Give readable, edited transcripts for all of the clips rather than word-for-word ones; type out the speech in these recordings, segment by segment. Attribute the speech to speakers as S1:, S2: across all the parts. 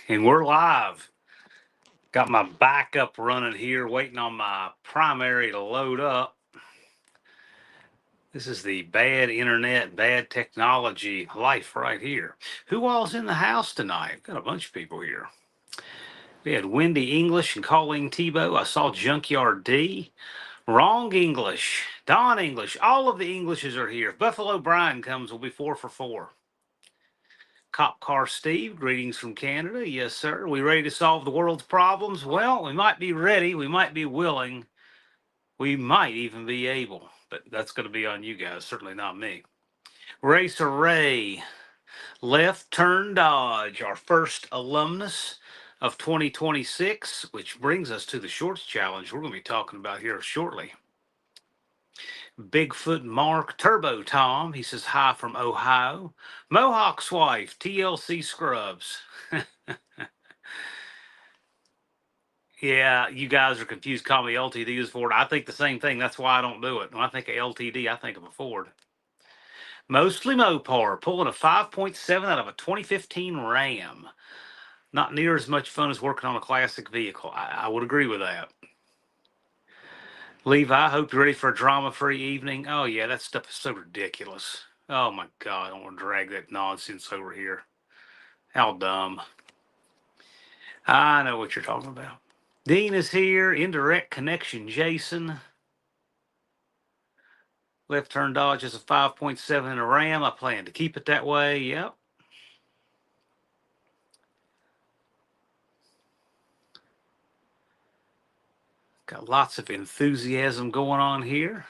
S1: And we're live. Got my backup running here, waiting on my primary to load up. This is the bad internet, bad technology life right here. Who all's in the house tonight? Got a bunch of people here. We had Wendy English and Colleen Tebow. I saw Junkyard D. Wrong English. Don English. All of the Englishes are here. If Buffalo Brian comes, we'll be 4 for 4. Cop Car Steve, greetings from Canada. Yes, sir. We ready to solve the world's problems? Well, we might be ready. We might be willing. We might even be able. But that's going to be on you guys. Certainly not me. Racer Ray, Left Turn Dodge, our first alumnus of 2026, which brings us to the Shorts Challenge we're going to be talking about here shortly. Bigfoot Mark, Turbo Tom, he says hi from Ohio. Mohawk's wife, TLC Scrubs. Yeah, you guys are confused. Call me LTD is Ford. I think the same thing. That's why I don't do it. When I think of LTD, I think of a Ford. Mostly Mopar, pulling a 5.7 out of a 2015 Ram. Not near as much fun as working on a classic vehicle. I would agree with that. Levi, I hope you're ready for a drama-free evening. Oh, yeah, that stuff is so ridiculous. Oh, my God, I don't want to drag that nonsense over here. How dumb. I know what you're talking about. Dean is here. Indirect connection, Jason. Left turn Dodge is a 5.7 in a Ram. I plan to keep it that way. Yep. Got lots of enthusiasm going on here.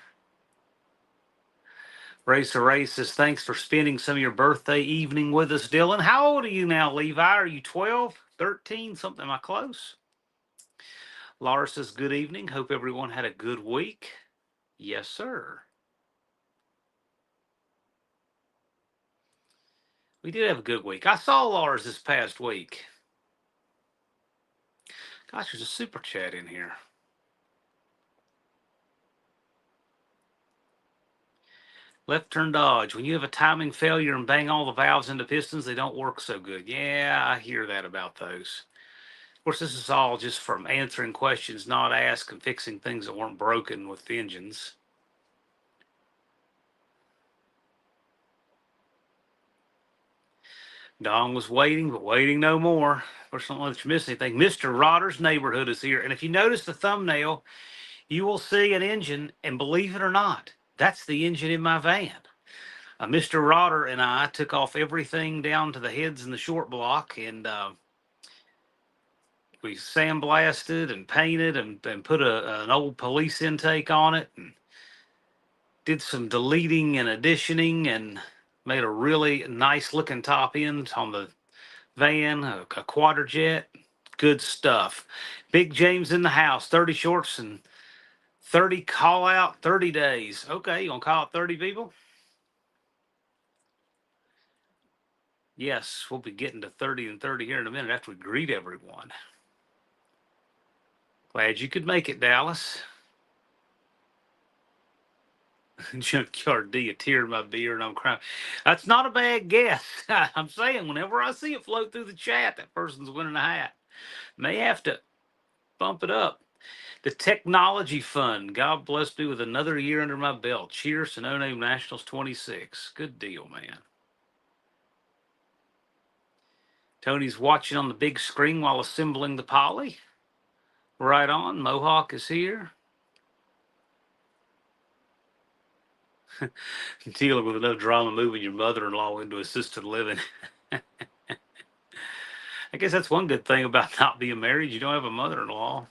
S1: Racer Ray says, thanks for spending some of your birthday evening with us, Dylan. How old are you now, Levi? Are you 12, 13, something? Am I close? Laura says, good evening. Hope everyone had a good week. Yes, sir. We did have a good week. I saw Lars this past week. Gosh, there's a super chat in here. Left turn Dodge. When you have a timing failure and bang all the valves into pistons, they don't work so good. Yeah, I hear that about those. Of course, this is all just from answering questions not asked and fixing things that weren't broken with engines. Don was waiting, but waiting no more. Of course, don't let you miss anything. Mr. Rodder's neighborhood is here. And if you notice the thumbnail, you will see an engine, and believe it or not, that's the engine in my van. Mr. Rodder and I took off everything down to the heads in the short block, and we sandblasted and painted and put an old police intake on it, and did some deleting and additioning, and made a really nice looking top end on the van, a Quadrajet. Good stuff. Big James in the house, 30 shorts and 30 call out, 30 days. Okay, you gonna call out 30 people? Yes, we'll be getting to 30 and 30 here in a minute after we greet everyone. Glad you could make it, Dallas. Junkyard D, a tear in my beer, and I'm crying. That's not a bad guess. I'm saying whenever I see it float through the chat, that person's winning a hat. May have to bump it up. The Technology Fund. God bless me with another year under my belt. Cheers to No Name Nationals 26. Good deal, man. Tony's watching on the big screen while assembling the poly. Right on. Mohawk is here. Dealing with enough drama moving your mother-in-law into assisted living. I guess that's one good thing about not being married. You don't have a mother-in-law.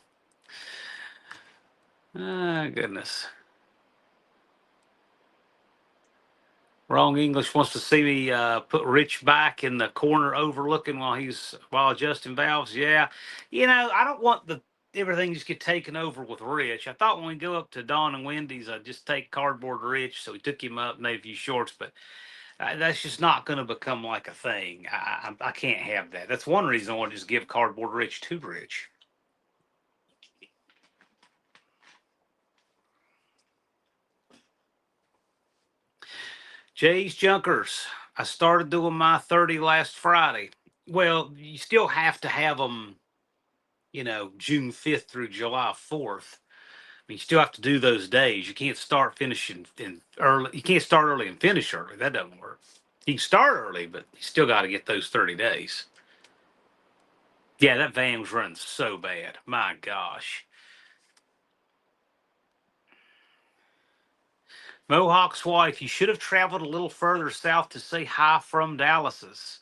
S1: Ah, goodness. Wrong English wants to see me put Rich back in the corner overlooking while adjusting valves. Yeah, I don't want everything just get taken over with Rich. I thought when we go up to Don and Wendy's, I'd just take cardboard Rich. So we took him up, made a few shorts, but that's just not going to become like a thing. I can't have that. That's one reason I want to just give cardboard Rich to Rich. Jay's Junkers. I started doing my 30 last Friday. Well, you still have to have them, June 5th through July 4th. I mean, you still have to do those days. You can't start finishing in early. You can't start early and finish early. That doesn't work. You can start early, but you still got to get those 30 days. Yeah, that van was running so bad. My gosh. Mohawk's wife, you should have traveled a little further south to say hi from Dallas's.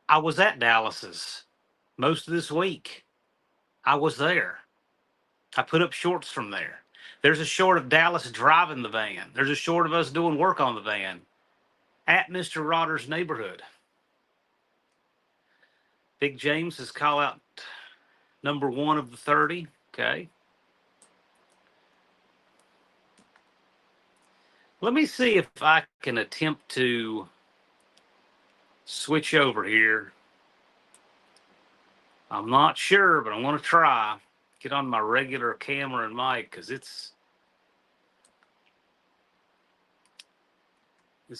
S1: I was at Dallas's most of this week. I was there. I put up shorts from there. There's a short of Dallas driving the van. There's a short of us doing work on the van at Mr. Rodder's neighborhood. Big James is call out number 1 of the 30. Okay. Let me see if I can attempt to switch over here. I'm not sure, but I'm going to try. Get on my regular camera and mic because this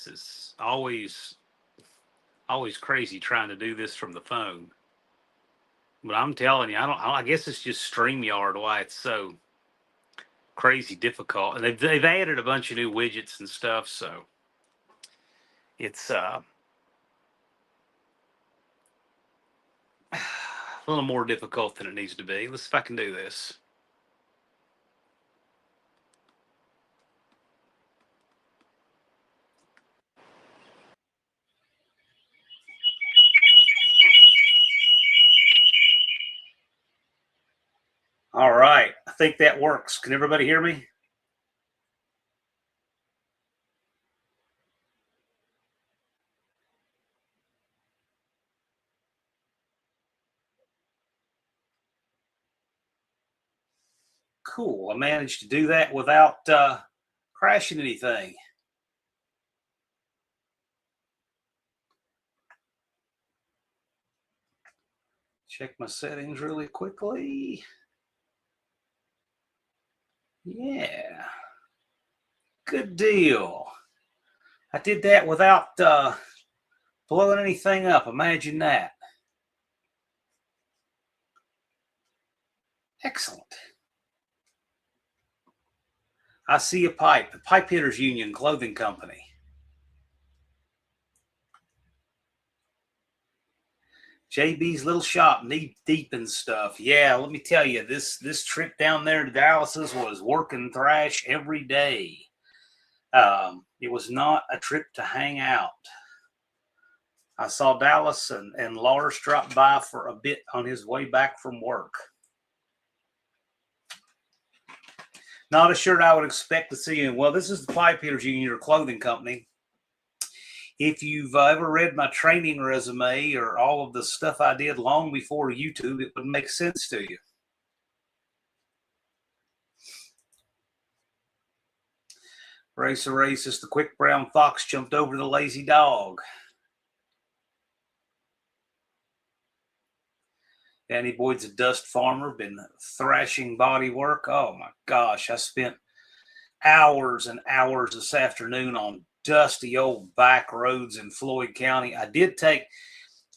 S1: is always crazy trying to do this from the phone. But I'm telling you, I guess it's just StreamYard why it's so crazy difficult. And they've added a bunch of new widgets and stuff, so it's a little more difficult than it needs to be. Let's see if I can do this. All right. I think that works. Can everybody hear me? Cool. I managed to do that without crashing anything. Check my settings really quickly. Yeah. Good deal. I did that without blowing anything up. Imagine that. Excellent. I see a pipe. The Pipe Hitters Union Clothing Company. JB's little shop, knee deep in stuff. Yeah, let me tell you, this trip down there to Dallas's was working thrash every day. It was not a trip to hang out. I saw Dallas and Lars drop by for a bit on his way back from work. Not a shirt I would expect to see him. Well, this is the Pipe Hitters Union Clothing Company. If you've ever read my training resume or all of the stuff I did long before YouTube, it would make sense to you. Race a racist, the quick brown fox jumped over the lazy dog. Danny Boyd's a dust farmer, been thrashing body work. Oh my gosh, I spent hours and hours this afternoon on dusty old back roads in Floyd County. I did take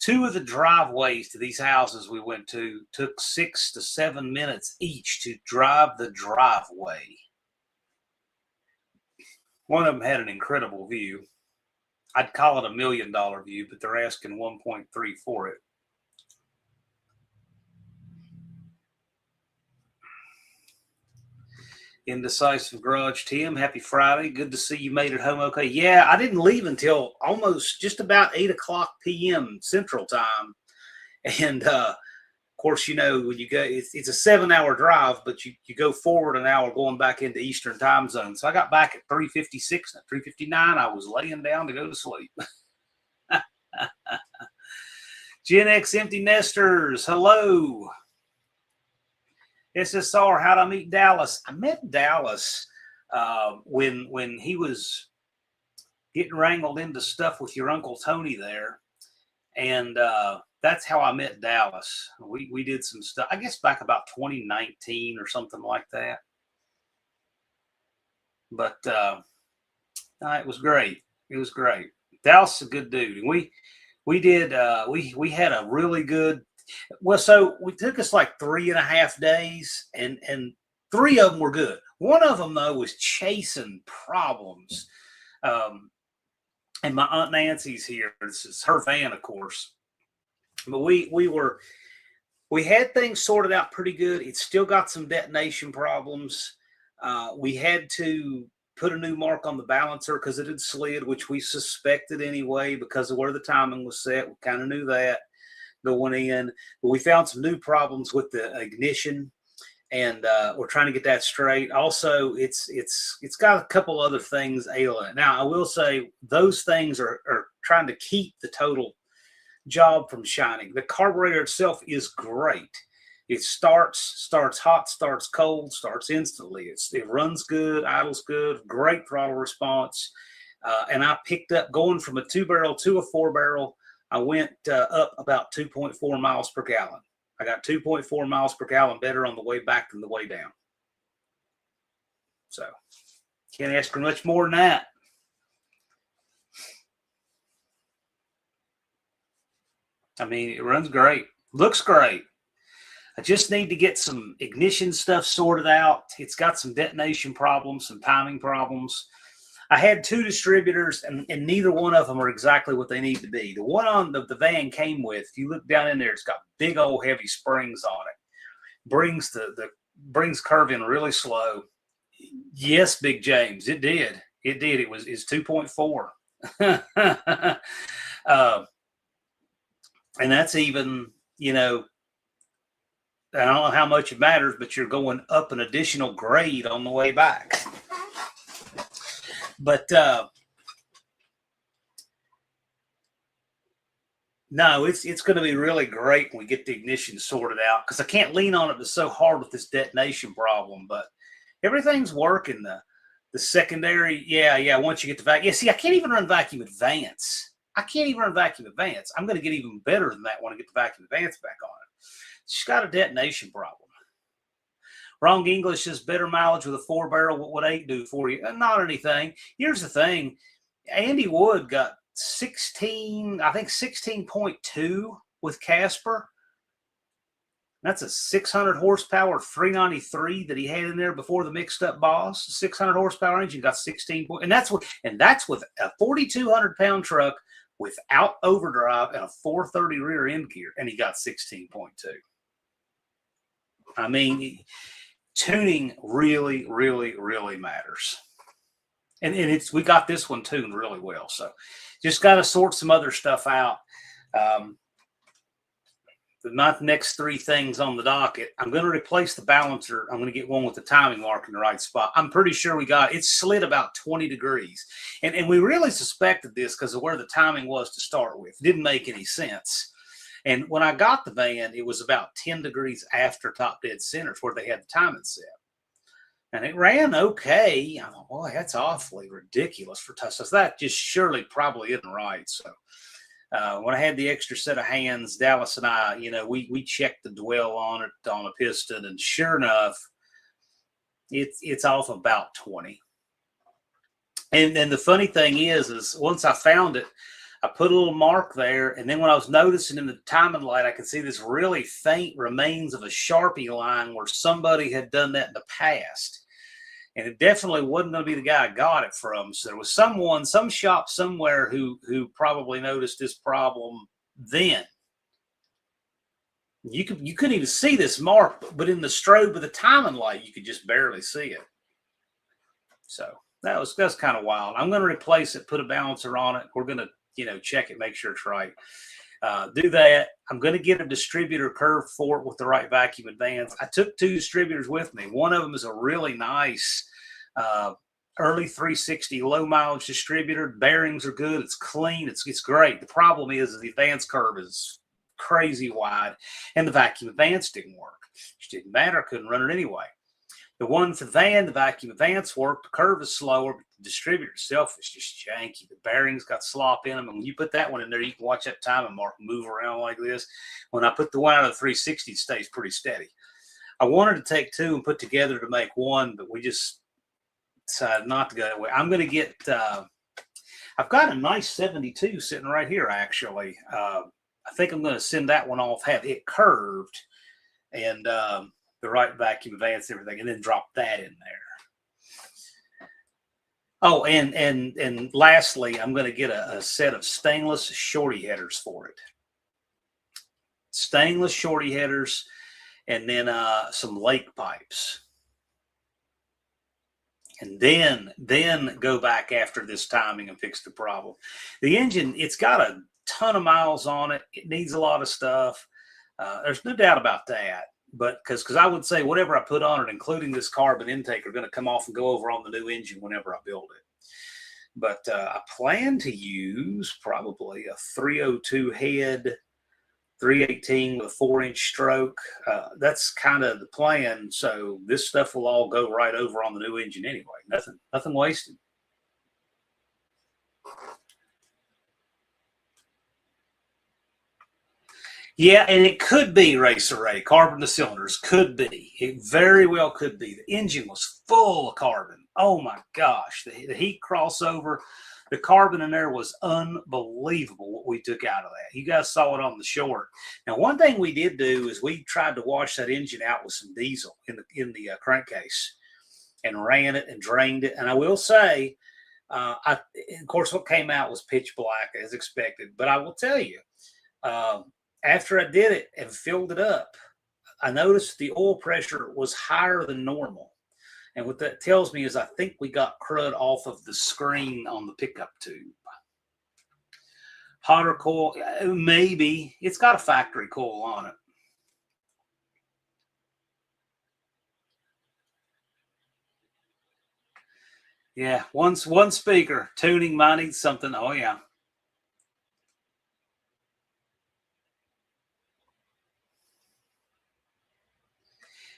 S1: 2 of the driveways to these houses we went to. Took 6 to 7 minutes each to drive the driveway. One of them had an incredible view. I'd call it $1 million view, but they're asking 1.3 for it. Indecisive Garage Tim, happy Friday. Good to see you made it home okay. Yeah, I didn't leave until almost just about 8 o'clock p.m. Central Time. And of course, you know, when you go, it's a 7-hour drive, but you go forward an hour going back into Eastern Time Zone. So I got back at 3:56. At 3:59, I was laying down to go to sleep. Gen X Empty Nesters, hello. SSR, how'd I meet Dallas? I met Dallas when he was getting wrangled into stuff with your Uncle Tony there. And that's how I met Dallas. We did some stuff, I guess back about 2019 or something like that. But it was great. It was great. Dallas is a good dude. And we had a really good, well, so we took us like 3.5 days, and 3 of them were good. One of them, though, was chasing problems. And my Aunt Nancy's here. This is her van, of course. But we had things sorted out pretty good. It's still got some detonation problems. We had to put a new mark on the balancer because it had slid, which we suspected anyway because of where the timing was set. We kind of knew that going in. But we found some new problems with the ignition, and we're trying to get that straight. Also, it's got a couple other things ailing it. Now, I will say those things are trying to keep the total job from shining. The carburetor itself is great. It starts hot, starts cold, starts instantly. It runs good, idles good, great throttle response. And I picked up, going from a 2-barrel to a 4-barrel, I went up about 2.4 miles per gallon. I got 2.4 miles per gallon better on the way back than the way down. So can't ask for much more than that. I mean, it runs great. Looks great. I just need to get some ignition stuff sorted out. It's got some detonation problems, some timing problems. I had 2 distributors, and neither one of them are exactly what they need to be. The one on the van came with, if you look down in there, it's got big old heavy springs on it. Brings curve in really slow. Yes, Big James, it did. It did. It's 2.4. And that's even, you know, I don't know how much it matters, but you're going up an additional grade on the way back. But no, it's going to be really great when we get the ignition sorted out, because I can't lean on it so hard with this detonation problem. But everything's working. The secondary, yeah. Once you get the vacuum, yeah. See, I can't even run vacuum advance. I'm going to get even better than that when I get the vacuum advance back on it. She's got a detonation problem. Wrong English says better mileage with a 4-barrel. What would 8 do for you? Not anything. Here's the thing. Andy Wood got 16.2 with Casper. That's a 600 horsepower 393 that he had in there before the mixed up Boss. 600 horsepower engine, got 16. And that's with a 4,200 pound truck without overdrive and a 430 rear end gear, and he got 16.2. I mean, tuning really, really, really matters. And we got this one tuned really well. So just got to sort some other stuff out. My next 3 things on the docket, I'm going to replace the balancer. I'm going to get one with the timing mark in the right spot. I'm pretty sure it slid about 20 degrees. And we really suspected this because of where the timing was to start with. It didn't make any sense. And when I got the van, it was about 10 degrees after top dead center where they had the timing set. And it ran okay. I thought, boy, that's awfully ridiculous for touch. So that just surely probably isn't right. So when I had the extra set of hands, Dallas and I, we checked the dwell on it on a piston, and sure enough, it's off about 20. And then the funny thing is once I found it, I put a little mark there, and then when I was noticing in the timing light, I could see this really faint remains of a Sharpie line where somebody had done that in the past. And it definitely wasn't going to be the guy I got it from. So there was some shop somewhere who probably noticed this problem then. You couldn't even see this mark, but in the strobe of the timing light, you could just barely see it. So that's kind of wild. I'm going to replace it, put a balancer on it. We're going to, check it, make sure it's right. Do that. I'm going to get a distributor curve for it with the right vacuum advance. I took 2 distributors with me. One of them is a really nice early 360 low mileage distributor. Bearings are good. It's clean. It's great. The problem is the advance curve is crazy wide, and the vacuum advance didn't work. It didn't matter. I couldn't run it anyway. The one for the van, the vacuum advance worked. The curve is slower, but the distributor itself is just janky. The bearings got slop in them. And when you put that one in there, you can watch that timing mark move around like this. When I put the one out of the 360, it stays pretty steady. I wanted to take 2 and put together to make one, but we just decided not to go that way. I'm going to get, I've got a nice 72 sitting right here, actually. I think I'm going to send that one off, have it curved, and the right vacuum advance and everything, and then drop that in there. Oh, and lastly, I'm going to get a set of stainless shorty headers for it. Stainless shorty headers, and then some lake pipes. And then go back after this timing and fix the problem. The engine, it's got a ton of miles on it. It needs a lot of stuff. There's no doubt about that. But because I would say whatever I put on it, including this carbon intake, are going to come off and go over on the new engine whenever I build it. But I plan to use probably a 302 head, 318 with a 4-inch stroke. That's kind of the plan. So this stuff will all go right over on the new engine anyway. Nothing wasted. Yeah, and it could be Racer Ray, carbon to cylinders. Could be. It very well could be. The engine was full of carbon. Oh my gosh. The heat crossover, the carbon in there was unbelievable what we took out of that. You guys saw it on the short. Now, one thing we did do is we tried to wash that engine out with some diesel in the crankcase and ran it and drained it. And I will say, of course, what came out was pitch black as expected. But I will tell you, after I did it and filled it up, I noticed the oil pressure was higher than normal. And what that tells me is I think we got crud off of the screen on the pickup tube. Hotter coil, maybe. It's got a factory coil on it. Yeah, one speaker. Tuning might need something. Oh, yeah.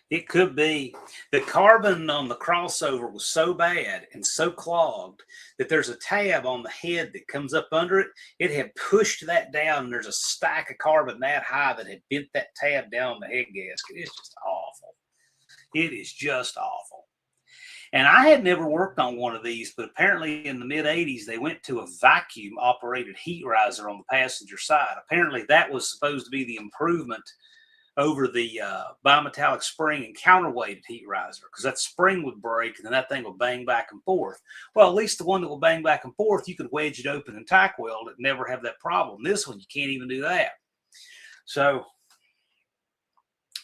S1: It could be. The carbon on the crossover was so bad and so clogged that there's a tab on the head that comes up under it. It had pushed that down, and there's a stack of carbon that high that had bent that tab down on the head gasket. It's just awful. It is just awful. And I had never worked on one of these, but apparently in the mid-'80s, they went to a vacuum-operated heat riser on the passenger side. Apparently that was supposed to be the improvement over the bimetallic spring and counterweighted heat riser, because that spring would break and then that thing would bang back and forth. Well, at least the one that will bang back and forth, you could wedge it open and tack weld it and never have that problem. This one, you can't even do that. So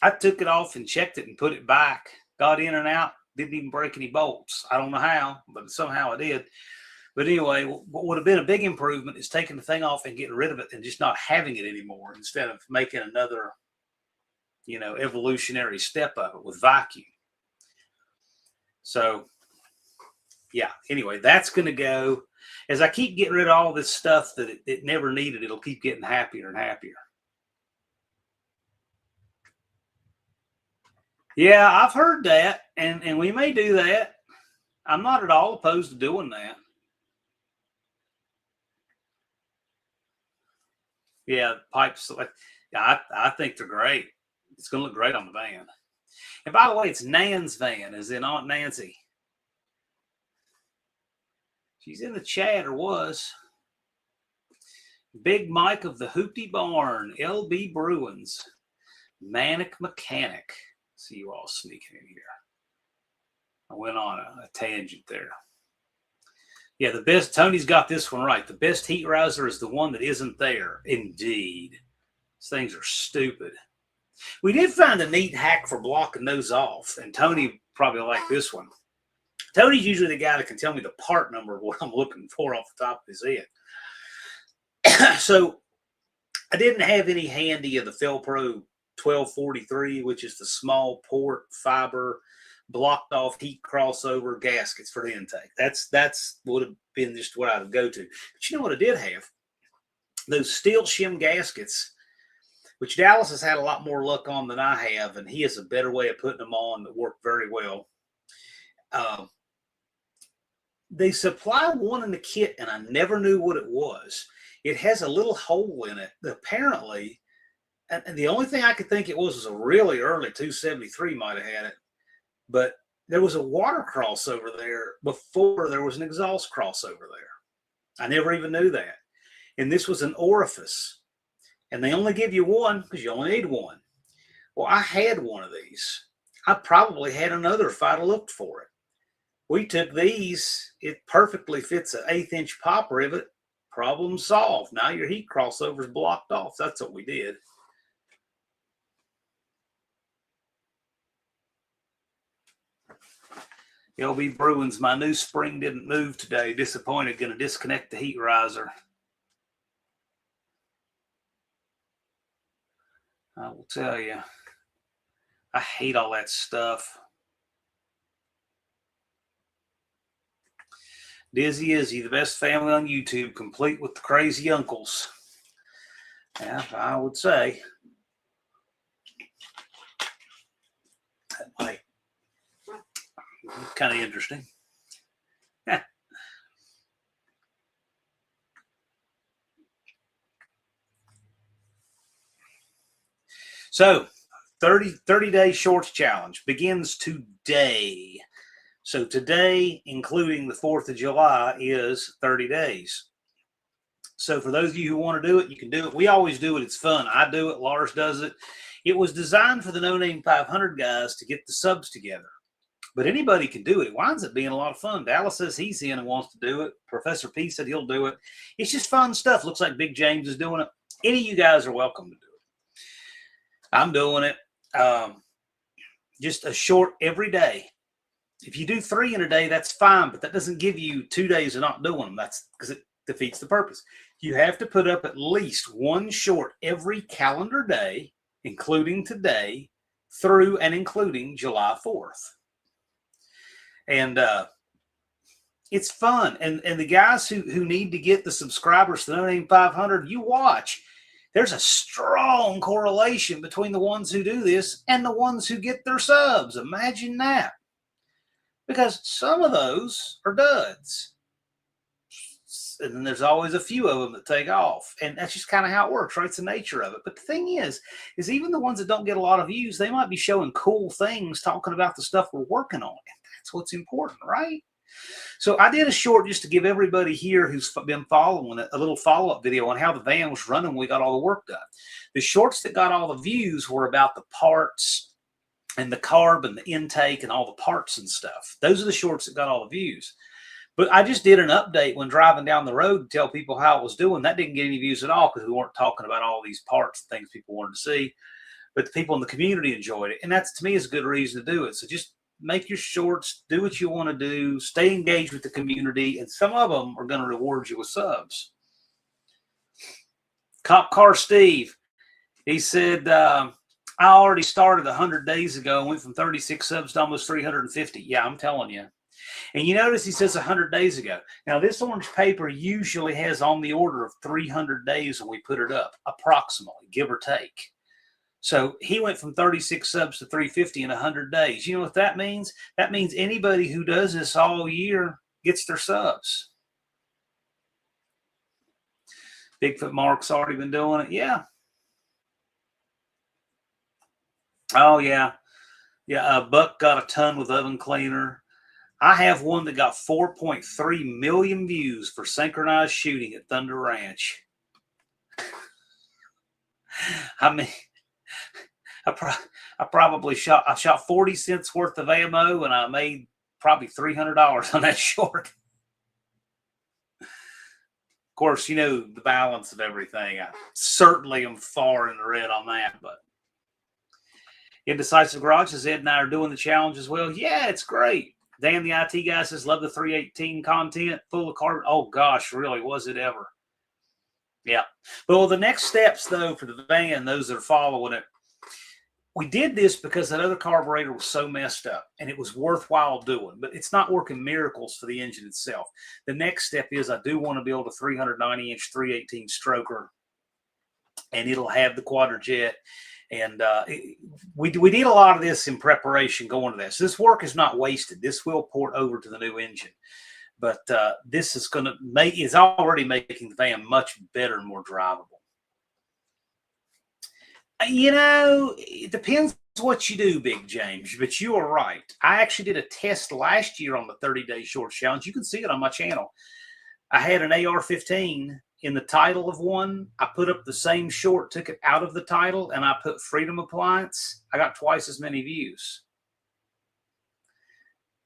S1: I took it off and checked it and put it back, got in and out, didn't even break any bolts. I don't know how, but somehow I did. But anyway, what would have been a big improvement is taking the thing off and getting rid of it and just not having it anymore, instead of making another evolutionary step of it with vacuum. So, yeah, anyway, that's going to go. As I keep getting rid of all this stuff that it never needed, it'll keep getting happier and happier. Yeah, I've heard that, and we may do that. I'm not at all opposed to doing that. Yeah, pipes. I think they're great. It's going to look great on the van. And by the way, it's Nan's van, as in Aunt Nancy. She's in the chat, or was. Big Mike of the Hoopty Barn, LB Bruins, Manic Mechanic. See you all sneaking in here. I went on a tangent there. Yeah, the best. Tony's got this one right. The best heat riser is the one that isn't there. Indeed. These things are stupid. We did find a neat hack for blocking those off, and Tony probably liked this one. Tony's usually the guy that can tell me the part number of what I'm looking for off the top of his head. So I didn't have any handy of the Felpro 1243, which is the small port fiber blocked off heat crossover gaskets for the intake. That's would have been just what I would go to. But you know what I did have? Those steel shim gaskets, which Dallas has had a lot more luck on than I have, and he has a better way of putting them on that work very well. They supply one in the kit, and I never knew what it was. It has a little hole in it that apparently, and the only thing I could think it was a really early 273 might have had it, but there was a water crossover there before there was an exhaust crossover there. I never even knew that. And this was an orifice, and they only give you one because you only need one. Well, I had one of these. I probably had another if I'd looked for it. We took these. It perfectly fits an 1/8 inch pop rivet. Problem solved. Now your heat crossover is blocked off. That's what we did. LB Bruins, my new spring didn't move today. Disappointed. Going to disconnect the heat riser. I will tell you, I hate all that stuff. Dizzy Izzy, the best family on YouTube, complete with the crazy uncles. Yeah, I would say. That might be kind of interesting. So, 30-day shorts challenge begins today. So today, including the 4th of July, is 30 days. So for those of you who want to do it, you can do it. We always do it. It's fun. I do it. Lars does it. It was designed for the No Name 500 guys to get the subs together. But anybody can do it. It winds up being a lot of fun. Dallas says he's in and wants to do it. Professor P said he'll do it. It's just fun stuff. Looks like Big James is doing it. Any of you guys are welcome to do it. I'm doing it. Just a short every day. If you do 3 in a day, that's fine, but that doesn't give you 2 days of not doing them. That's because it defeats the purpose. You have to put up at least one short every calendar day, including today, through and including July 4th. And it's fun. And the guys who need to get the subscribers to the No Name 500, you watch. There's a strong correlation between the ones who do this and the ones who get their subs. Imagine that. Because some of those are duds. And then there's always a few of them that take off. And that's just kind of how it works, right? It's the nature of it. But the thing is even the ones that don't get a lot of views, they might be showing cool things, talking about the stuff we're working on. And that's what's important, right? So I did a short just to give everybody here who's been following it a little follow-up video on how the van was running when we got all the work done. The shorts that got all the views were about the parts and the carb and the intake and all the parts and stuff. Those are the shorts that got all the views. But I just did an update when driving down the road to tell people how it was doing. That didn't get any views at all because we weren't talking about all these parts and things people wanted to see. But the people in the community enjoyed it. And that's, to me, is a good reason to do it. So just make your shorts, do what you want to do, stay engaged with the community, and some of them are going to reward you with subs. Cop Car Steve, he said, I already started 100 days ago and went from 36 subs to almost 350. Yeah, I'm telling you. And you notice he says 100 days ago. Now, this orange paper usually has on the order of 300 days when we put it up, approximately, give or take. So he went from 36 subs to 350 in 100 days. You know what that means? That means anybody who does this all year gets their subs. Bigfoot Mark's already been doing it. Yeah. Oh, yeah. Yeah, Buck got a ton with oven cleaner. I have one that got 4.3 million views for synchronized shooting at Thunder Ranch. I mean, I probably shot 40 cents worth of ammo, and I made probably $300 on that short. Of course, you know the balance of everything. I certainly am far in the red on that, but Indecisive Garage says Ed and I are doing the challenge as well. Yeah, it's great. Dan, the IT guy, says, love the 318 content, full of carbon. Oh, gosh, really, was it ever? Yeah. Well, the next steps, though, for the van, those that are following it, we did this because that other carburetor was so messed up and it was worthwhile doing, but it's not working miracles for the engine itself. The next step is I do want to build a 390-inch 318 stroker, and it'll have the Quadrajet. And we did a lot of this in preparation going to this. This work is not wasted. This will port over to the new engine. But this is going to make, is already making the van much better and more drivable. You know, it depends what you do, Big James, but you are right. I actually did a test last year on the 30-day short challenge. You can see it on my channel. I had an AR-15 in the title of one. I put up the same short, took it out of the title, and I put Freedom Appliance. I got twice as many views.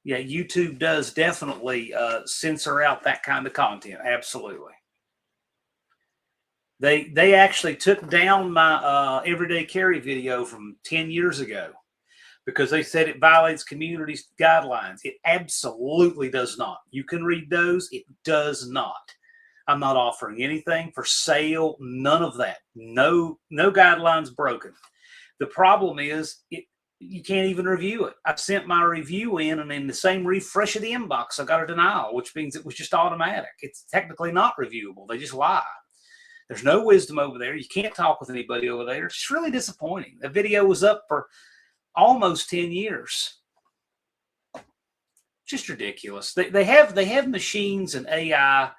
S1: Yeah, YouTube does definitely censor out that kind of content. Absolutely. They actually took down my everyday carry video from 10 years ago because they said it violates community guidelines. It absolutely does not. You can read those. It does not. I'm not offering anything for sale. None of that. No guidelines broken. The problem is you can't even review it. I sent my review in, and in the same refresh of the inbox, I got a denial, which means it was just automatic. It's technically not reviewable. They just lie. There's no wisdom over there. You can't talk with anybody over there. It's really disappointing. The video was up for almost 10 years. Just ridiculous. They have machines and AI.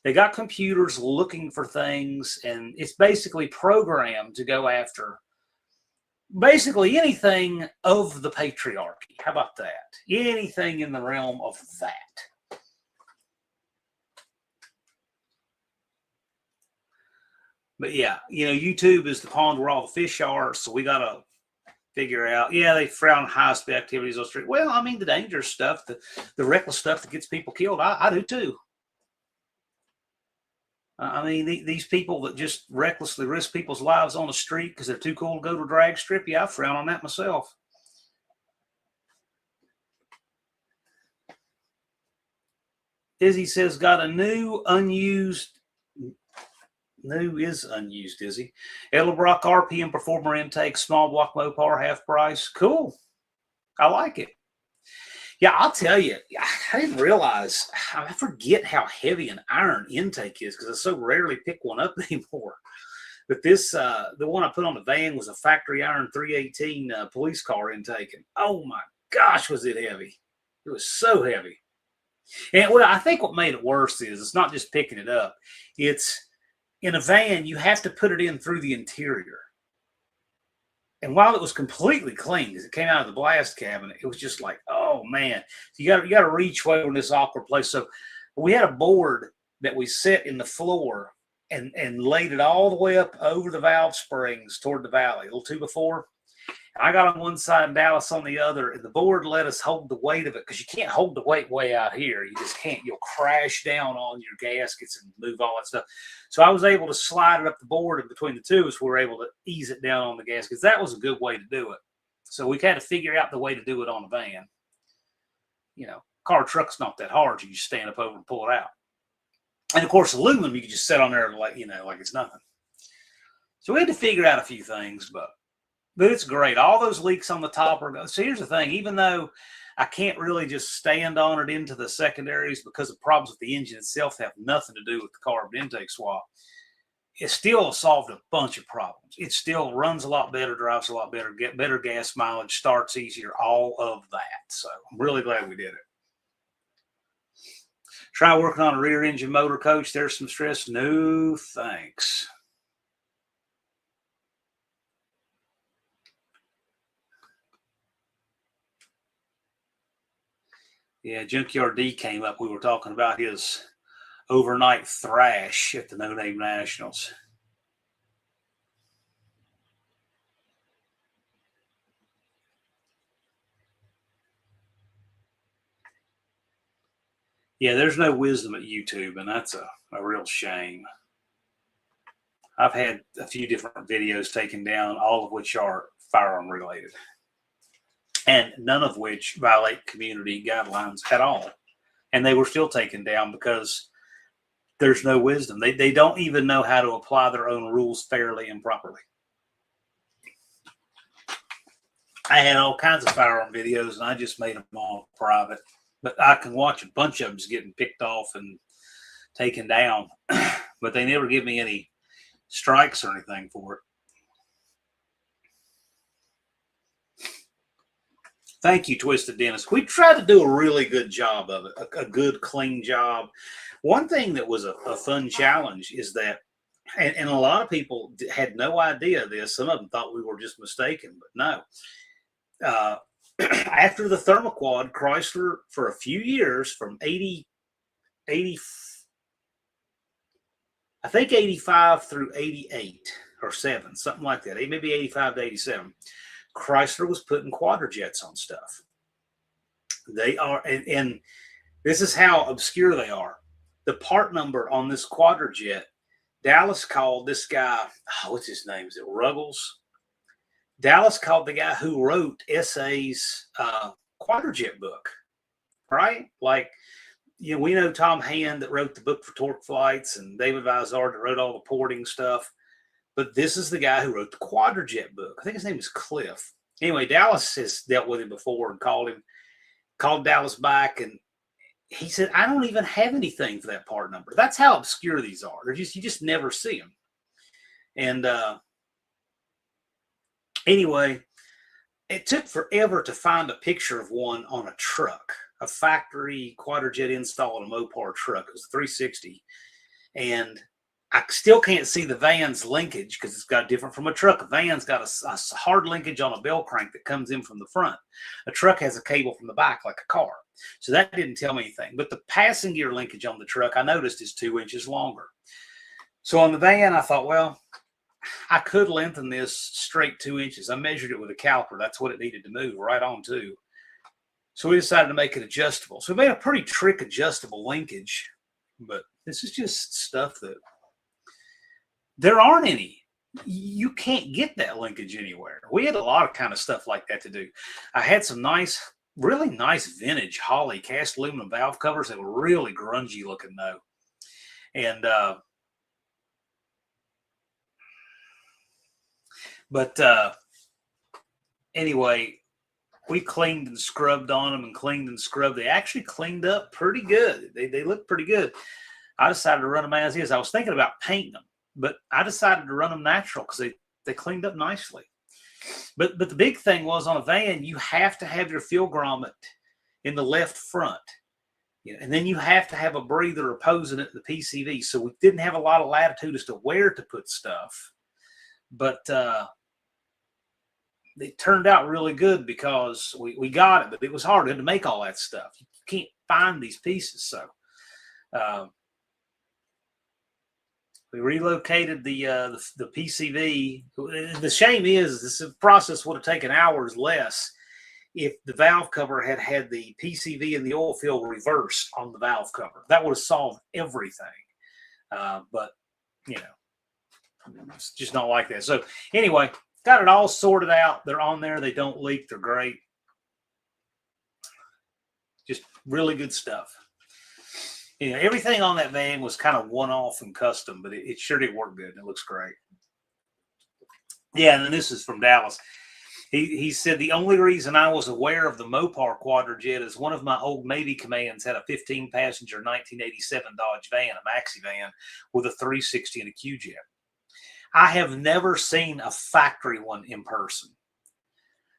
S1: They got computers looking for things, and it's basically programmed to go after basically anything of the patriarchy. How about that? Anything in the realm of that. But yeah, you know, YouTube is the pond where all the fish are, so we got to figure out, yeah, they frown high-speed activities on the street. Well, I mean, the dangerous stuff, the reckless stuff that gets people killed, I do too. I mean, these people that just recklessly risk people's lives on the street because they're too cool to go to a drag strip, yeah, I frown on that myself. Izzy says, got a new unused, new is unused, Izzy. Edelbrock RPM Performer Intake, small block Mopar, half price. Cool. I like it. Yeah, I'll tell you, I didn't realize, I forget how heavy an iron intake is because I so rarely pick one up anymore. But this, the one I put on the van was a factory iron 318 police car intake. And oh my gosh, was it heavy. It was so heavy. And what I think what made it worse is it's not just picking it up. It's in a van, you have to put it in through the interior. And while it was completely clean, as it came out of the blast cabinet, it was just like, oh man, you got to reach way in this awkward place. So we had a board that we set in the floor and laid it all the way up over the valve springs toward the valley, a little 2x4. I got on one side and Dallas on the other, and the board let us hold the weight of it because you can't hold the weight way out here. You just can't. You'll crash down on your gaskets and move all that stuff. So I was able to slide it up the board, and between the two of us, we were able to ease it down on the gaskets. That was a good way to do it. So we had to figure out the way to do it on a van. You know, car truck's not that hard. You just stand up over and pull it out. And of course, aluminum, you can just sit on there like, you know, like it's nothing. So we had to figure out a few things, but it's great. All those leaks on the top are. So here's the thing: even though I can't really just stand on it into the secondaries because of problems with the engine itself have nothing to do with the carb intake swap, it still solved a bunch of problems. It still runs a lot better, drives a lot better, get better gas mileage, starts easier, all of that. So I'm really glad we did it. Try working on a rear engine motor, coach. There's some stress. No, thanks. Yeah, Junkyard D came up. We were talking about his overnight thrash at the No Name Nationals. Yeah, there's no wisdom at YouTube, and that's a real shame. I've had a few different videos taken down, all of which are firearm related. and none of which violate community guidelines at all. And they were still taken down because there's no wisdom. They don't even know how to apply their own rules fairly and properly. I had all kinds of firearm videos, and I just made them all private. But I can watch a bunch of them just getting picked off and taken down. But they never give me any strikes or anything for it. Thank you, Twisted Dennis. We tried to do a really good job of it, a good, clean job. One thing that was a fun challenge is that, and a lot of people had no idea of this. Some of them thought we were just mistaken, but no. After the Thermoquad, Chrysler, for a few years, from 85 through 88 or 7, something like that, maybe 85 to 87, Chrysler was putting Quadrajets on stuff. They are, and this is how obscure they are. The part number on this Quadrajet, Dallas called this guy, what's his name? Is it Ruggles? Dallas called the guy who wrote SA's Quadrajet book, right? Like, you know, we know Tom Hand that wrote the book for Torque Flights, and David Vizard that wrote all the porting stuff. But this is the guy who wrote the Quadrajet book. I think his name is Cliff. Anyway, Dallas has dealt with him before and called Dallas back, and he said, I don't even have anything for that part number. That's how obscure these are. You just never see them. And anyway, it took forever to find a picture of one on a truck, a factory Quadrajet install on a Mopar truck. It was a 360. And I still can't see the van's linkage because it's got different from a truck. A van's got a hard linkage on a bell crank that comes in from the front. A truck has a cable from the back like a car. So that didn't tell me anything. But the passing gear linkage on the truck, I noticed, is 2 inches longer. So on the van, I thought, well, I could lengthen this straight 2 inches. I measured it with a caliper. That's what it needed to move right on to. So we decided to make it adjustable. So we made a pretty trick adjustable linkage. But this is just stuff that there aren't any. You can't get that linkage anywhere. We had a lot of kind of stuff like that to do. I had some nice, really nice vintage Holley cast aluminum valve covers that were really grungy looking though. And anyway, we cleaned and scrubbed on them and cleaned and scrubbed. They actually cleaned up pretty good. They look pretty good. I decided to run them as is. I was thinking about painting them, but I decided to run them natural because they cleaned up nicely. But the big thing was, on a van, you have to have your fuel grommet in the left front. You know, and then you have to have a breather opposing it, the PCV. So we didn't have a lot of latitude as to where to put stuff. But it turned out really good because we got it, but it was hard to make all that stuff. You can't find these pieces. So we relocated the PCV. The shame is this process would have taken hours less if the valve cover had had the PCV and the oil fill reversed on the valve cover. That would have solved everything. But, you know, it's just not like that. So anyway, got it all sorted out. They're on there. They don't leak. They're great. Just really good stuff. You know, everything on that van was kind of one-off and custom, but it sure did work good. And it looks great. Yeah, and then this is from Dallas. He said, the only reason I was aware of the Mopar Quadrajet is one of my old Navy commands had a 15-passenger 1987 Dodge van, a maxi van, with a 360 and a Q-jet. I have never seen a factory one in person.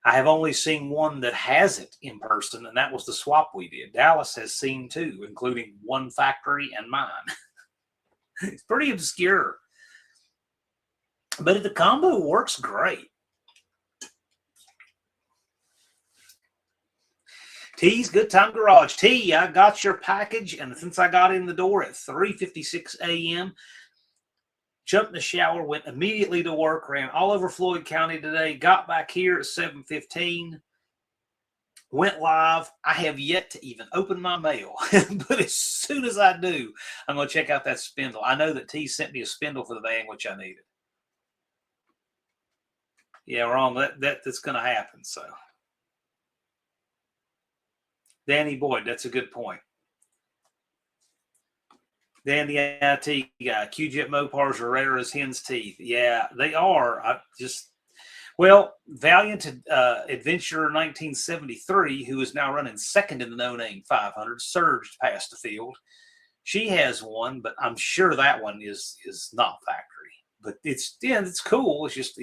S1: I have only seen one that has it in person, and that was the swap we did. Dallas has seen two, including one factory and mine. It's pretty obscure. But the combo works great. T's Good Time Garage. T, I got your package, and since I got in the door at 3:56 a.m., jumped in the shower, went immediately to work, ran all over Floyd County today, got back here at 7:15, went live. I have yet to even open my mail, but as soon as I do, I'm going to check out that spindle. I know that T sent me a spindle for the van, which I needed. Yeah, wrong. That's going to happen, so. Danny Boyd, that's a good point. Danny IT guy, Q-Jet Mopars are rare as hen's teeth. Yeah, they are. Valiant Adventurer 1973, who is now running second in the No Name 500, surged past the field. She has one, but I'm sure that one is not factory. But it's cool. It's just,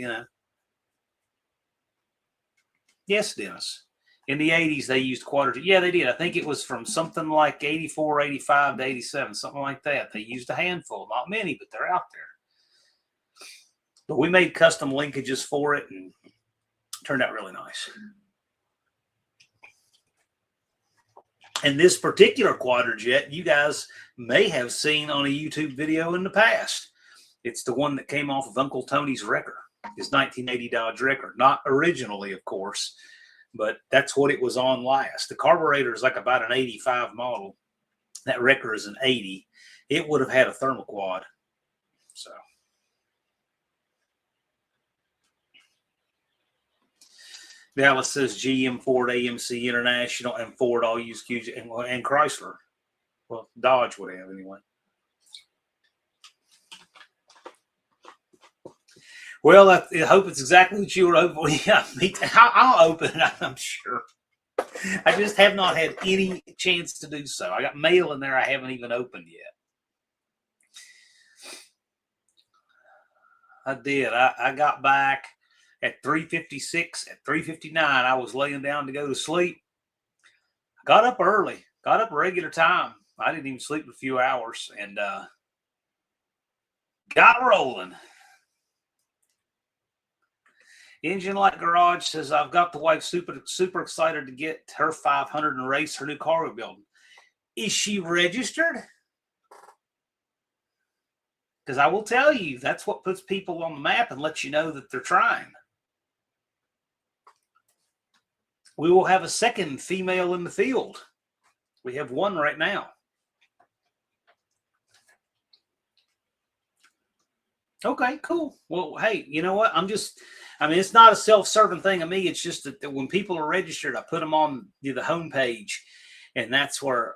S1: Yes, Dennis. In the 80s, they used Quadrajet. Yeah, they did. I think it was from something like 84, 85 to 87, something like that. They used a handful, not many, but they're out there. But we made custom linkages for it, and it turned out really nice. And this particular Quadrajet, you guys may have seen on a YouTube video in the past. It's the one that came off of Uncle Tony's wrecker, his 1980 Dodge wrecker. Not originally, of course, but that's what it was on last. The carburetor is like about an 85 model. That wrecker is an 80. It would have had a thermoquad. So. Dallas says GM, Ford, AMC, International, and Ford all use QJ and Chrysler. Well, Dodge would have anyway. Well, I hope it's exactly what you were hoping. Yeah, I'll open it, I'm sure. I just have not had any chance to do so. I got mail in there I haven't even opened yet. I did. I got back at 3:56. At 3:59, I was laying down to go to sleep. I got up early, got up regular time. I didn't even sleep a few hours, and got rolling. Engine Light Garage says, I've got the wife super excited to get her 500 and race her new car we're building. Is she registered? Because I will tell you, that's what puts people on the map and lets you know that they're trying. We will have a second female in the field. We have one right now. Okay, cool. Well, hey, you know what? It's not a self-serving thing of me. It's just that when people are registered, I put them on the homepage, and that's where,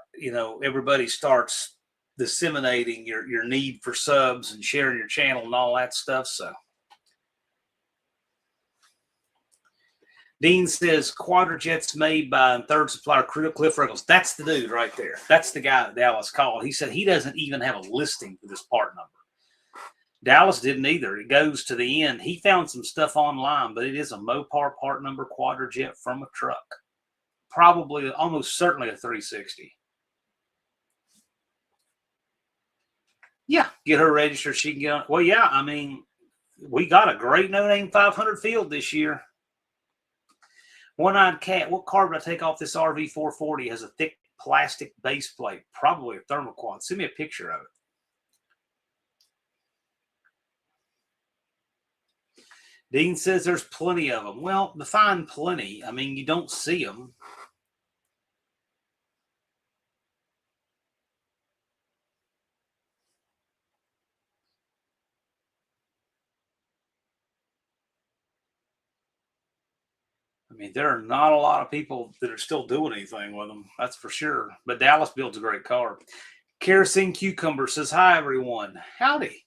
S1: everybody starts disseminating your need for subs and sharing your channel and all that stuff. So Dean says Quadrajet's made by third supplier Cliff Ruggles. That's the dude right there. That's the guy that Dallas called. He said he doesn't even have a listing for this part number. Dallas didn't either. It goes to the end. He found some stuff online, but it is a Mopar part number Quadrajet from a truck. Probably, almost certainly a 360. Yeah, get her registered. She can get on. Well, yeah, we got a great No Name 500 field this year. One-Eyed Cat, what car would I take off this RV 440? Has a thick plastic base plate, probably a thermoquad. Send me a picture of it. Dean says there's plenty of them. Well, define plenty. You don't see them. There are not a lot of people that are still doing anything with them. That's for sure. But Dallas builds a great car. Kerosene Cucumber says, hi, everyone. Howdy.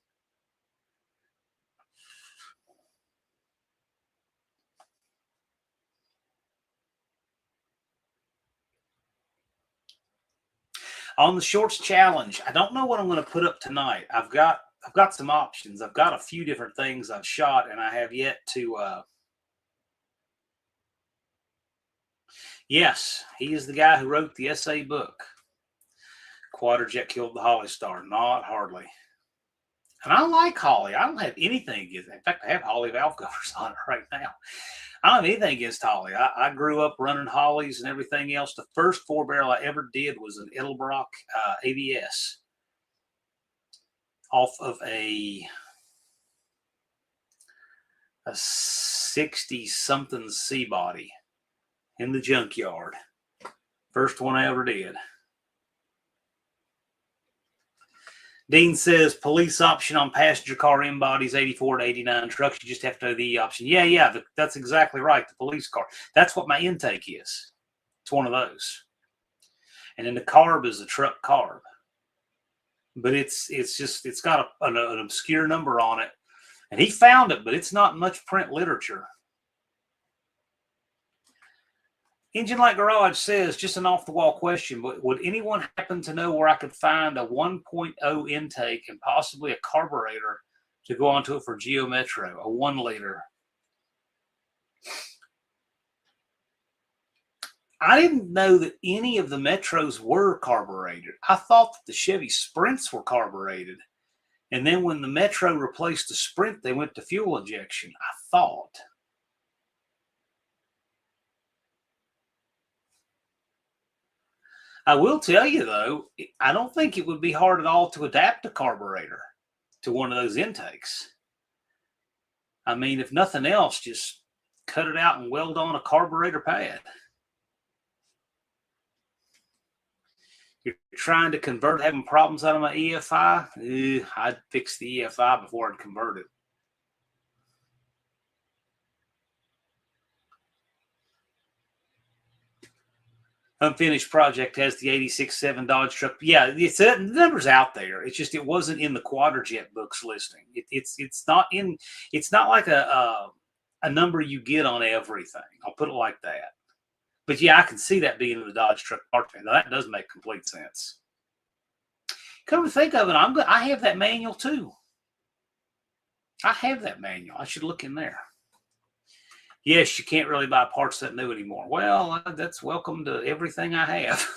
S1: On the shorts challenge, I don't know what I'm going to put up tonight. I've got some options. I've got a few different things I've shot, and I have yet to. Yes, he is the guy who wrote the essay book. Quadrajet killed the Holly Star. Not hardly. And I like Holly. I don't have anything against it. In fact, I have Holly valve covers on it right now. I don't have anything against Holly. I grew up running Hollies and everything else. The first 4-barrel I ever did was an Edelbrock ABS off of a 60-something C-body in the junkyard. First one I ever did. Dean says police option on passenger car in bodies 84 to 89 trucks. You just have to do the option. Yeah, that's exactly right. The police car. That's what my intake is. It's one of those. and then the carb is the truck carb. But it's got an obscure number on it, and he found it, but it's not much print literature. Engine Light Garage says, just an off-the-wall question, but would anyone happen to know where I could find a 1.0 intake and possibly a carburetor to go onto it for Geo Metro, a 1 liter? I didn't know that any of the Metros were carbureted. I thought that the Chevy Sprints were carbureted. And then when the Metro replaced the Sprint, they went to fuel injection, I thought. I will tell you, though, I don't think it would be hard at all to adapt a carburetor to one of those intakes. I mean, if nothing else, just cut it out and weld on a carburetor pad. You're trying to convert, having problems out of my EFI? I'd fix the EFI before I'd convert it. Unfinished project has the 86.7 Dodge truck. Yeah, the number's out there. It's just it wasn't in the Quadrajet books listing. It's not in. It's not like a number you get on everything. I'll put it like that. But yeah, I can see that being in the Dodge truck part. Now that does make complete sense. Come to think of it, I have that manual too. I have that manual. I should look in there. Yes, you can't really buy parts that new anymore. Well, that's welcome to everything I have.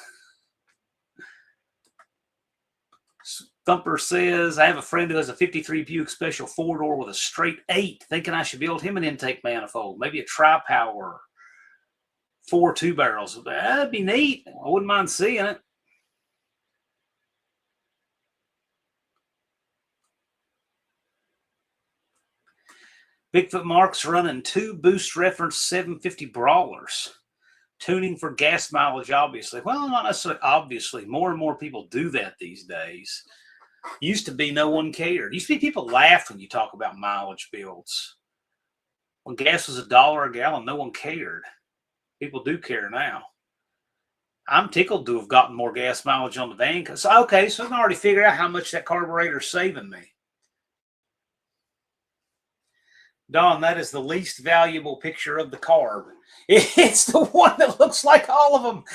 S1: Thumper says, I have a friend who has a 53 Buick Special 4-door with a straight 8, thinking I should build him an intake manifold, maybe a tri-power, 4 2-barrels. That'd be neat. I wouldn't mind seeing it. Bigfoot Mark's running 2 Boost Reference 750 Brawlers. Tuning for gas mileage, obviously. Well, not necessarily obviously. More and more people do that these days. Used to be no one cared. Used to be people laugh when you talk about mileage builds. When gas was $1 a gallon, no one cared. People do care now. I'm tickled to have gotten more gas mileage on the van. Okay, so I can already figure out how much that carburetor is saving me. Don, that is the least valuable picture of the carb. It's the one that looks like all of them.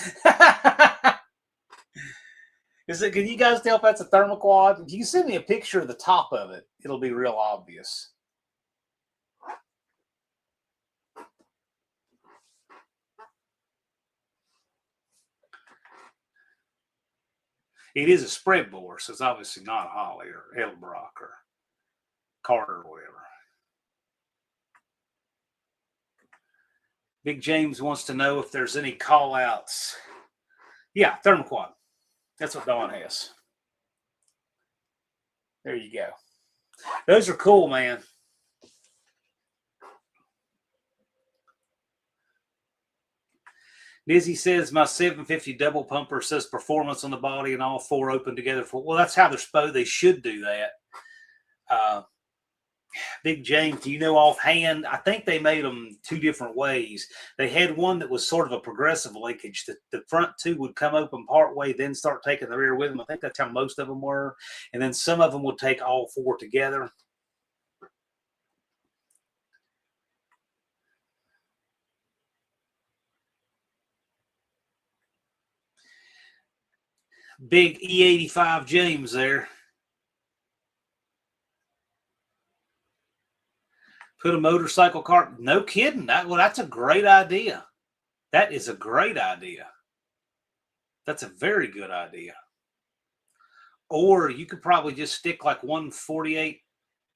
S1: Can you guys tell if that's a thermoquad? If you can send me a picture of the top of it, it'll be real obvious. It is a spread bore, so it's obviously not a Holly or Edelbrock or Carter or whatever. Big James wants to know if there's any call-outs. Yeah, thermoquad. That's what Dawn has. There you go. Those are cool, man. Dizzy says my 750 double pumper says performance on the body and all 4 open together. Well, that's how they're supposed. They should do that. Big James, do you know offhand? I think they made them 2 different ways. They had one that was sort of a progressive linkage. The front 2 would come open part way, then start taking the rear with them. I think that's how most of them were. And then some of them would take all 4 together. Big E85 James there. Put a motorcycle cart. No kidding. That's a great idea. That is a great idea. That's a very good idea. Or you could probably just stick like 148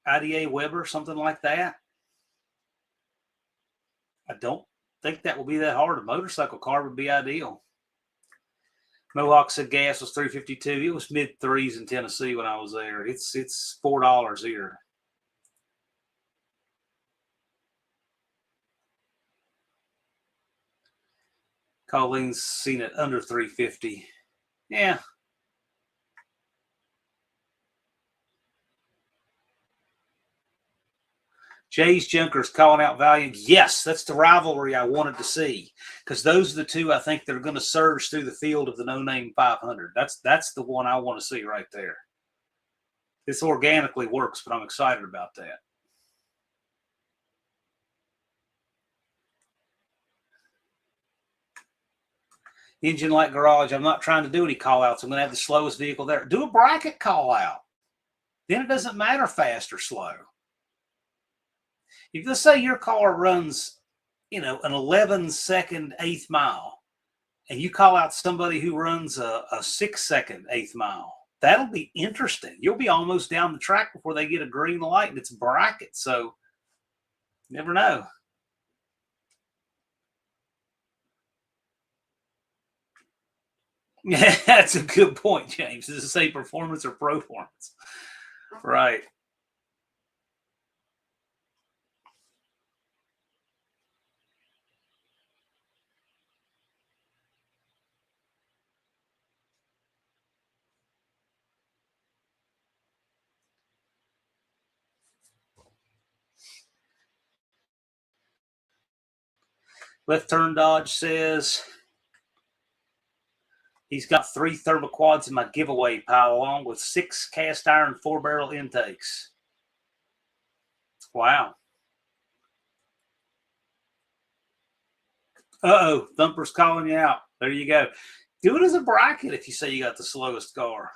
S1: IDA Weber, something like that. I don't think that will be that hard. A motorcycle car would be ideal. Mohawk said gas was $3.52. It was mid-3s in Tennessee when I was there. It's $4 here. Colleen's seen it under $3.50. Yeah. Jay's Junkers calling out Valiant. Yes, that's the rivalry I wanted to see, because those are the two I think that are going to surge through the field of the No Name 500. That's the one I want to see right there. This organically works, but I'm excited about that. Engine Light Garage. I'm not trying to do any call outs. I'm going to have the slowest vehicle there. Do a bracket call out. Then it doesn't matter fast or slow. If let's say your car runs, an 11-second eighth mile, and you call out somebody who runs a 6-second eighth mile, that'll be interesting. You'll be almost down the track before they get a green light, and it's a bracket. So, you never know. Yeah, that's a good point, James. Does it say performance or performance? Right. Left Turn Dodge says he's got 3 thermoquads in my giveaway pile, along with 6 cast iron 4-barrel intakes. Wow. Uh-oh, Thumper's calling you out. There you go. Do it as a bracket if you say you got the slowest car.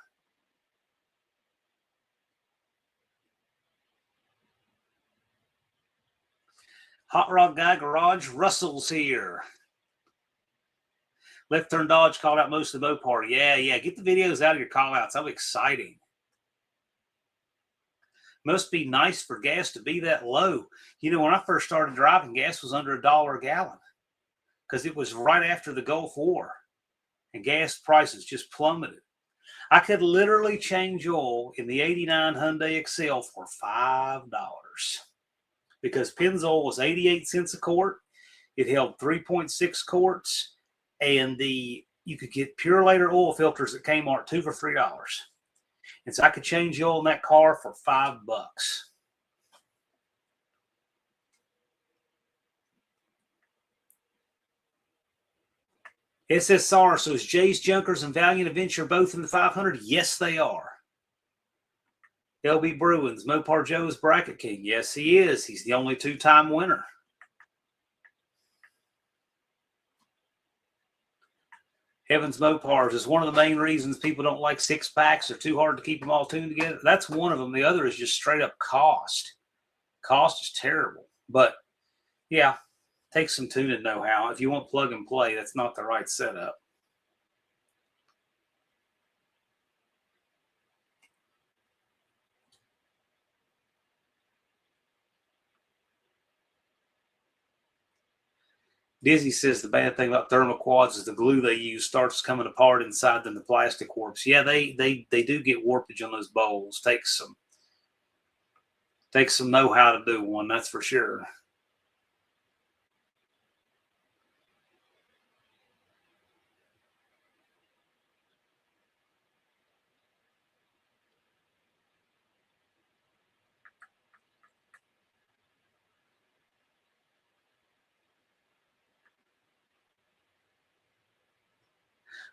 S1: Hot Rod Guy Garage, Russell's here. Left Turn Dodge called out most of the Mopar. Yeah. Get the videos out of your call outs. That'll be exciting. Must be nice for gas to be that low. When I first started driving, gas was under $1 a gallon because it was right after the Gulf War and gas prices just plummeted. I could literally change oil in the 89 Hyundai Excel for $5 because Pennzoil was 88 cents a quart. It held 3.6 quarts, and you could get Purelator oil filters at Kmart 2 for $3. And so I could change the oil in that car for $5. SSR, so is Jay's Junkers and Valiant Adventure both in the 500? Yes, they are. LB Bruins, Mopar Joe's Bracket King. Yes, he is. He's the only 2-time winner. Heaven's Mopars is one of the main reasons people don't like 6-packs. They're too hard to keep them all tuned together. That's one of them. The other is just straight up cost. Cost is terrible. But, yeah, takes some tuning know-how. If you want plug and play, that's not the right setup. Dizzy says the bad thing about thermoquads is the glue they use starts coming apart inside them. The plastic warps. Yeah, they do get warpage on those bowls. Takes some know-how to do one, that's for sure.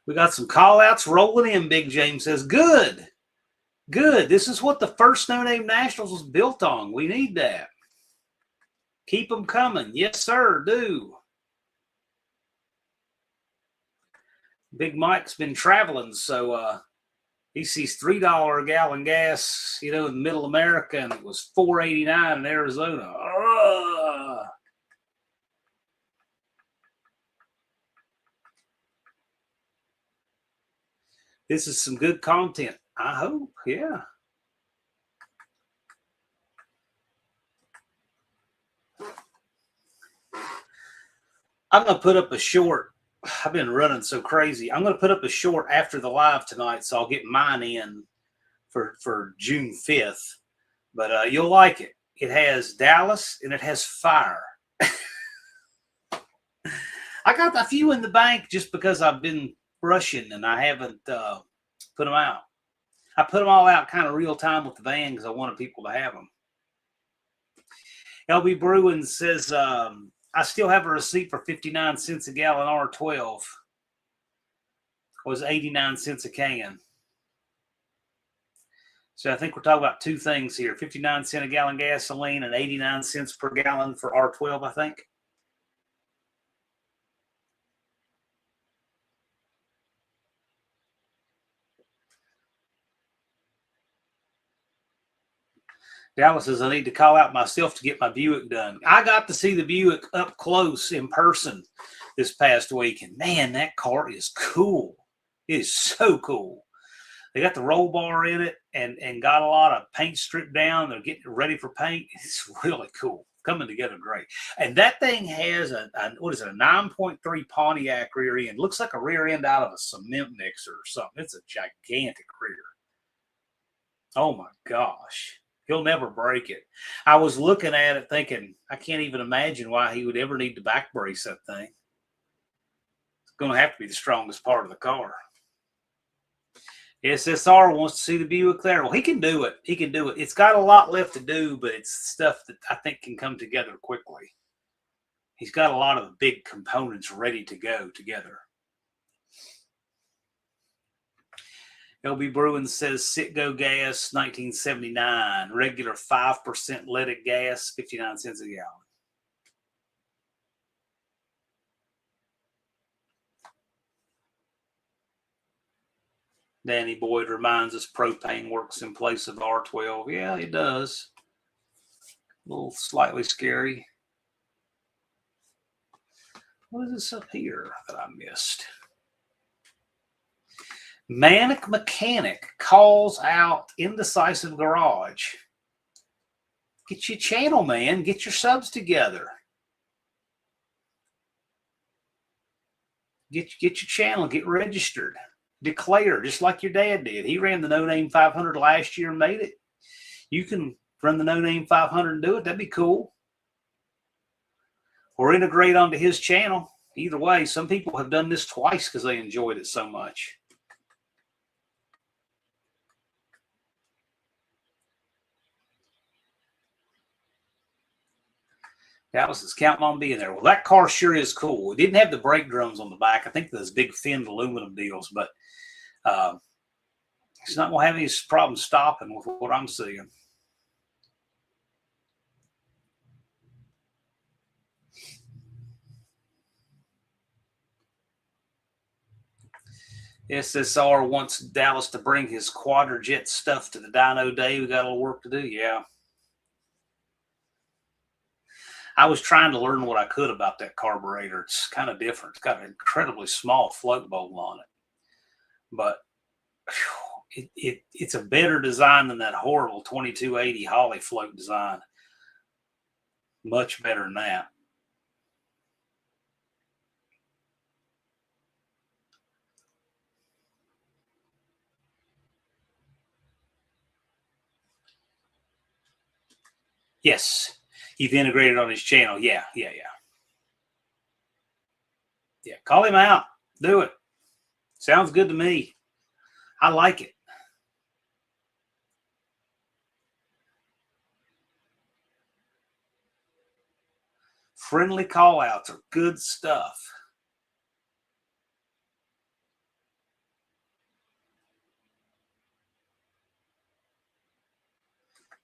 S1: We got some call-outs rolling in, Big James says. Good. This is what the first No Name Nationals was built on. We need that. Keep them coming. Yes, sir, do. Big Mike's been traveling, so he sees $3 a gallon gas, in middle America, and it was $4.89 in Arizona. This is some good content. I hope, yeah. I'm going to put up a short. I've been running so crazy. I'm going to put up a short after the live tonight, so I'll get mine in for June 5th. But you'll like it. It has Dallas, and it has fire. I got a few in the bank just because I've been rushing, and I haven't put them out. I put them all out kind of real time with the van because I wanted people to have them. LB Bruin says, I still have a receipt for 59 cents a gallon R12. It was 89 cents a can. So I think we're talking about two things here. 59 cent a gallon gasoline and 89 cents per gallon for R12, I think. Dallas says, I need to call out myself to get my Buick done. I got to see the Buick up close in person this past week. And man, that car is cool. It is so cool. They got the roll bar in it and got a lot of paint stripped down. They're getting ready for paint. It's really cool. Coming together great. And that thing has a 9.3 Pontiac rear end. Looks like a rear end out of a cement mixer or something. It's a gigantic rear. Oh my gosh. He'll never break it. I was looking at it thinking, I can't even imagine why he would ever need to back brace that thing. It's going to have to be the strongest part of the car. SSR wants to see the Buick there. Well, he can do it. He can do it. It's got a lot left to do, but it's stuff that I think can come together quickly. He's got a lot of the big components ready to go together. LB Bruin says Citgo gas, 1979. Regular 5% leaded gas, 59 cents a gallon. Danny Boyd reminds us propane works in place of R12. Yeah, it does. A little slightly scary. What is this up here that I missed? Manic Mechanic calls out Indecisive Garage. Get your channel, man. Get your subs together. Get your channel. Get registered. Declare, just like your dad did. He ran the No Name 500 last year and made it. You can run the No Name 500 and do it. That'd be cool. Or integrate onto his channel. Either way, some people have done this twice because they enjoyed it so much. Dallas is counting on being there. Well, that car sure is cool. It didn't have the brake drums on the back. I think those big finned aluminum deals, but it's not going to have any problem stopping with what I'm seeing. SSR wants Dallas to bring his Quadrajet stuff to the dyno day. We got a little work to do. Yeah. I was trying to learn what I could about that carburetor. It's kind of different. It's got an incredibly small float bowl on it. But it's a better design than that horrible 2280 Holly float design. Much better than that. Yes. You've integrated on his channel. Yeah. Call him out. Do it. Sounds good to me. I like it. Friendly call outs are good stuff.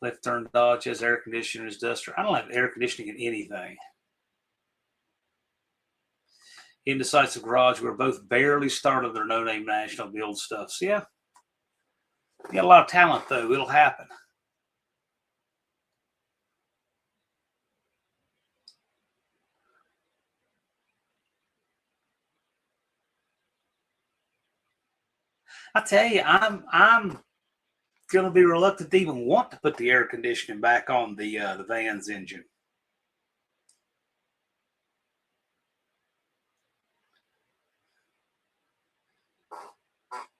S1: Left turn Dodge has air conditioners, duster. I don't have air conditioning in anything. Indecisive Garage, we're both barely started their No Name National build stuff. So yeah, you got a lot of talent though. It'll happen. I tell you, I'm going to be reluctant to even want to put the air conditioning back on the van's engine.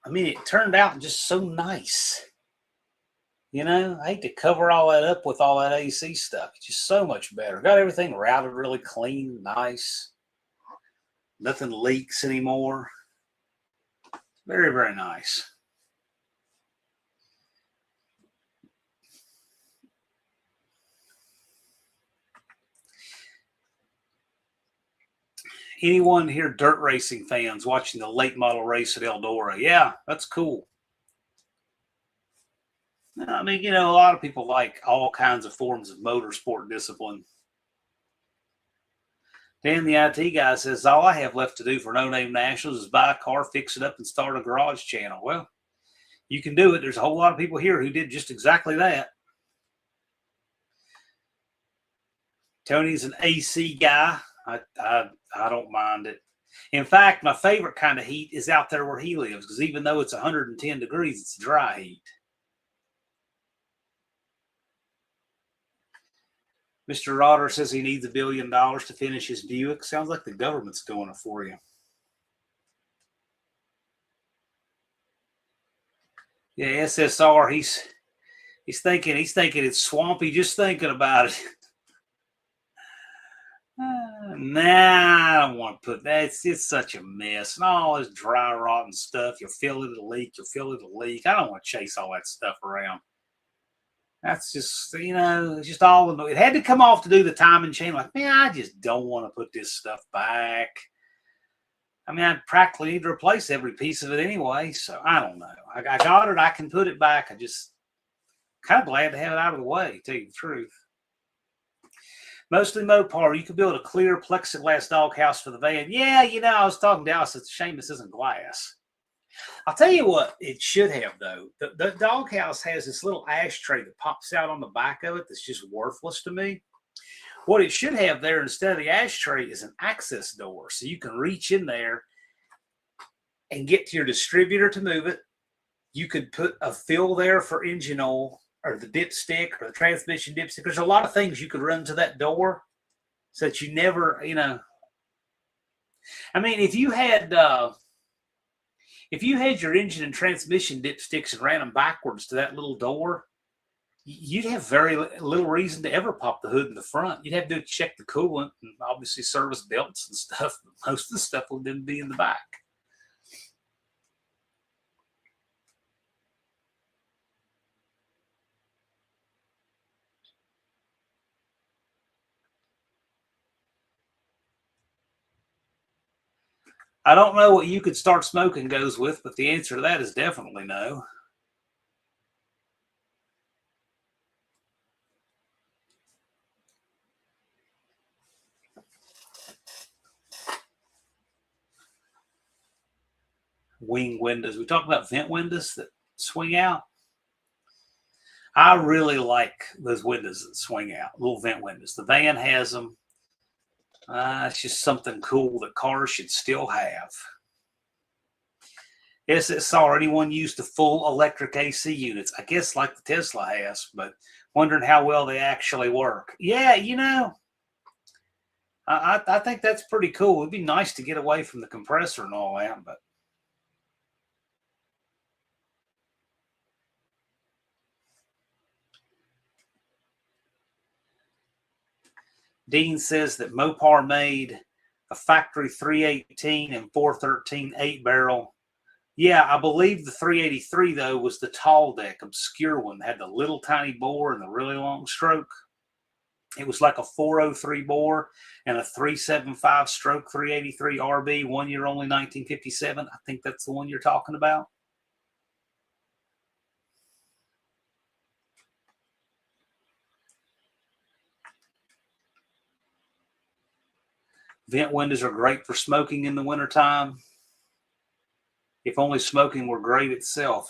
S1: I mean, it turned out just so nice. You know, I hate to cover all that up with all that AC stuff. It's just so much better. Got everything routed really clean, nice. Nothing leaks anymore. Very, very nice. Anyone here dirt racing fans watching the late model race at Eldora? Yeah, that's cool. I mean, you know, a lot of people like all kinds of forms of motorsport discipline. Dan, the IT guy, says, all I have left to do for No Name Nationals is buy a car, fix it up, and start a garage channel. Well, you can do it. There's a whole lot of people here who did just exactly that. Tony's an AC guy. I don't mind it. In fact, my favorite kind of heat is out there where he lives, because even though it's 110 degrees, it's dry heat. Mr. Rotter says he needs $1 billion to finish his Buick. Sounds like the government's doing it for you. Yeah, SSR, he's thinking it's swampy just thinking about it. Nah, I don't want to put that. It's such a mess. And all this dry, rotten stuff. You'll feel it'll leak. You'll feel it'll leak. I don't want to chase all that stuff around. That's just, you know, it's just all. It had to come off to do the timing chain. Like, man, I just don't want to put this stuff back. I mean, I practically need to replace every piece of it anyway. So I don't know. I got it. I can put it back. I just kind of glad to have it out of the way, to tell you the truth. Mostly Mopar. You could build a clear plexiglass doghouse for the van. Yeah, you know, I was talking to Dallas. It's a shame this isn't glass. I'll tell you what it should have, though. The doghouse has this little ashtray that pops out on the back of it that's just worthless to me. What it should have there instead of the ashtray is an access door. So you can reach in there and get to your distributor to move it. You could put a fill there for engine oil or the dipstick or the transmission dipstick. There's a lot of things you could run to that door so that you never, you know. I mean, if you had your engine and transmission dipsticks and ran them backwards to that little door, you'd have very little reason to ever pop the hood in the front. You'd have to check the coolant and obviously service belts and stuff. But most of the stuff would then be in the back. I don't know what you could start smoking goes with, but the answer to that is definitely no. Wing windows. We talked about vent windows that swing out. I really like those windows that swing out, little vent windows. The van has them. It's just something cool that cars should still have. SSR, anyone use the full electric AC units? I guess like the Tesla has, but wondering how well they actually work. Yeah, you know, I think that's pretty cool. It'd be nice to get away from the compressor and all that, but Dean says that Mopar made a factory 318 and 413 8-barrel. Yeah, I believe the 383, though, was the tall deck, obscure one. Had the little tiny bore and the really long stroke. It was like a 403 bore and a 375 stroke 383 RB, 1 year only, 1957. I think that's the one you're talking about. Vent windows are great for smoking in the wintertime. If only smoking were great itself.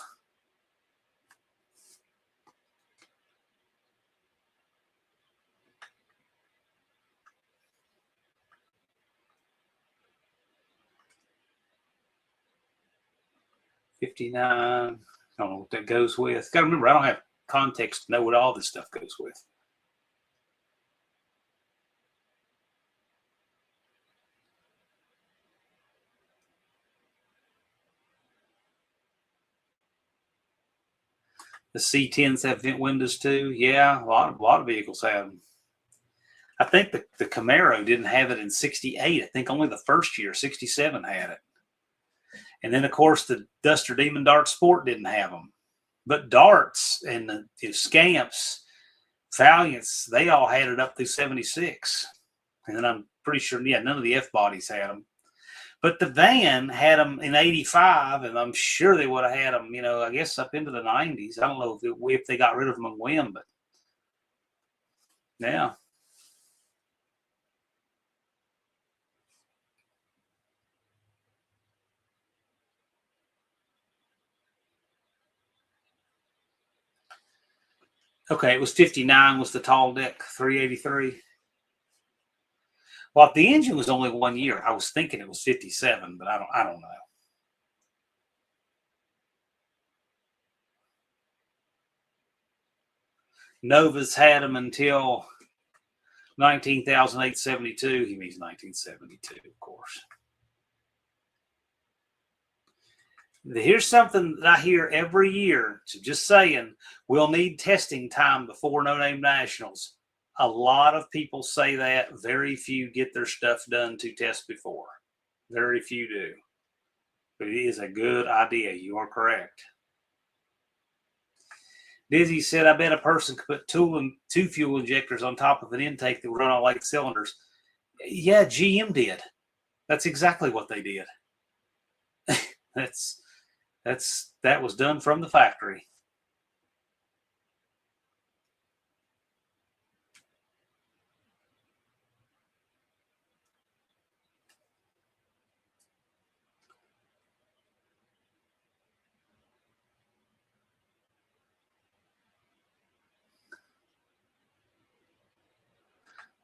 S1: $59. I don't know what that goes with. Got to remember, I don't have context to know what all this stuff goes with. The C10s have vent windows too. Yeah, a lot of vehicles have them. I think the Camaro didn't have it in 68. I think only the first year, 67, had it. And then, of course, the Duster Demon Dart Sport didn't have them. But Darts and the Scamps, Valiants, they all had it up through 76. And then I'm pretty sure, yeah, none of the F-bodies had them. But the van had them in 85, and I'm sure they would have had them, I guess up into the 90s. I don't know if they got rid of them and when, but yeah. Okay, it was 59 was the tall deck, 383. Well, the engine was only 1 year. I was thinking it was 57, but I don't know. Novas had them until 19,872. He means 1972, of course. Here's something that I hear every year. So just saying, we'll need testing time before No Name Nationals. A lot of people say that. Very few get their stuff done to test before. Very few do. But it is a good idea. You are correct. Dizzy said, I bet a person could put two fuel injectors on top of an intake that would run on 8 cylinders. Yeah, GM did. That's exactly what they did. That was done from the factory.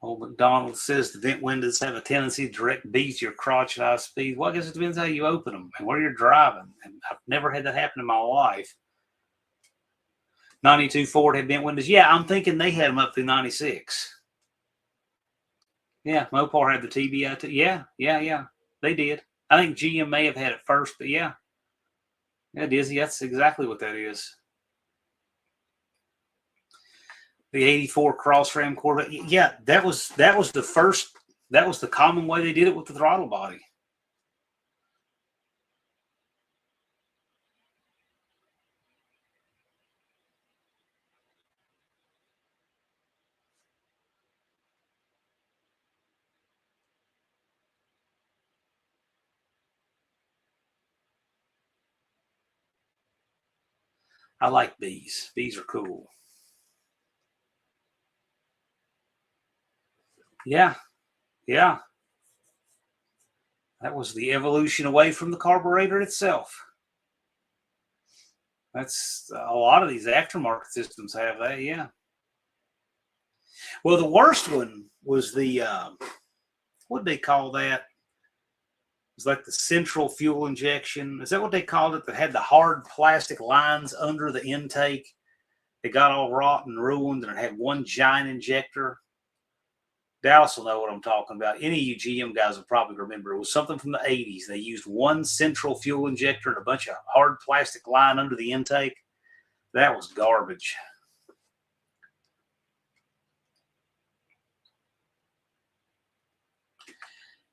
S1: Old McDonald says the vent windows have a tendency to direct bees to your crotch at high speed. Well, I guess it depends how you open them and where you're driving. And I've never had that happen in my life. 92 Ford had vent windows. Yeah, I'm thinking they had them up through 96. Yeah, Mopar had the TBI too. Yeah, they did. I think GM may have had it first, but yeah. Yeah, Dizzy, that's exactly what that is. The 84 cross ram Corvette. Yeah, that was the first. That was the common way they did it with the throttle body. I like bees. Bees are cool. Yeah. That was the evolution away from the carburetor itself. That's a lot of these aftermarket systems have that, yeah. Well, the worst one was the what they call that? It was like the central fuel injection. Is that what they called it? That had the hard plastic lines under the intake. It got all rotten and ruined, and it had one giant injector. Dallas will know what I'm talking about. Any of you GM guys will probably remember. It was something from the 80s. They used one central fuel injector and a bunch of hard plastic line under the intake. That was garbage.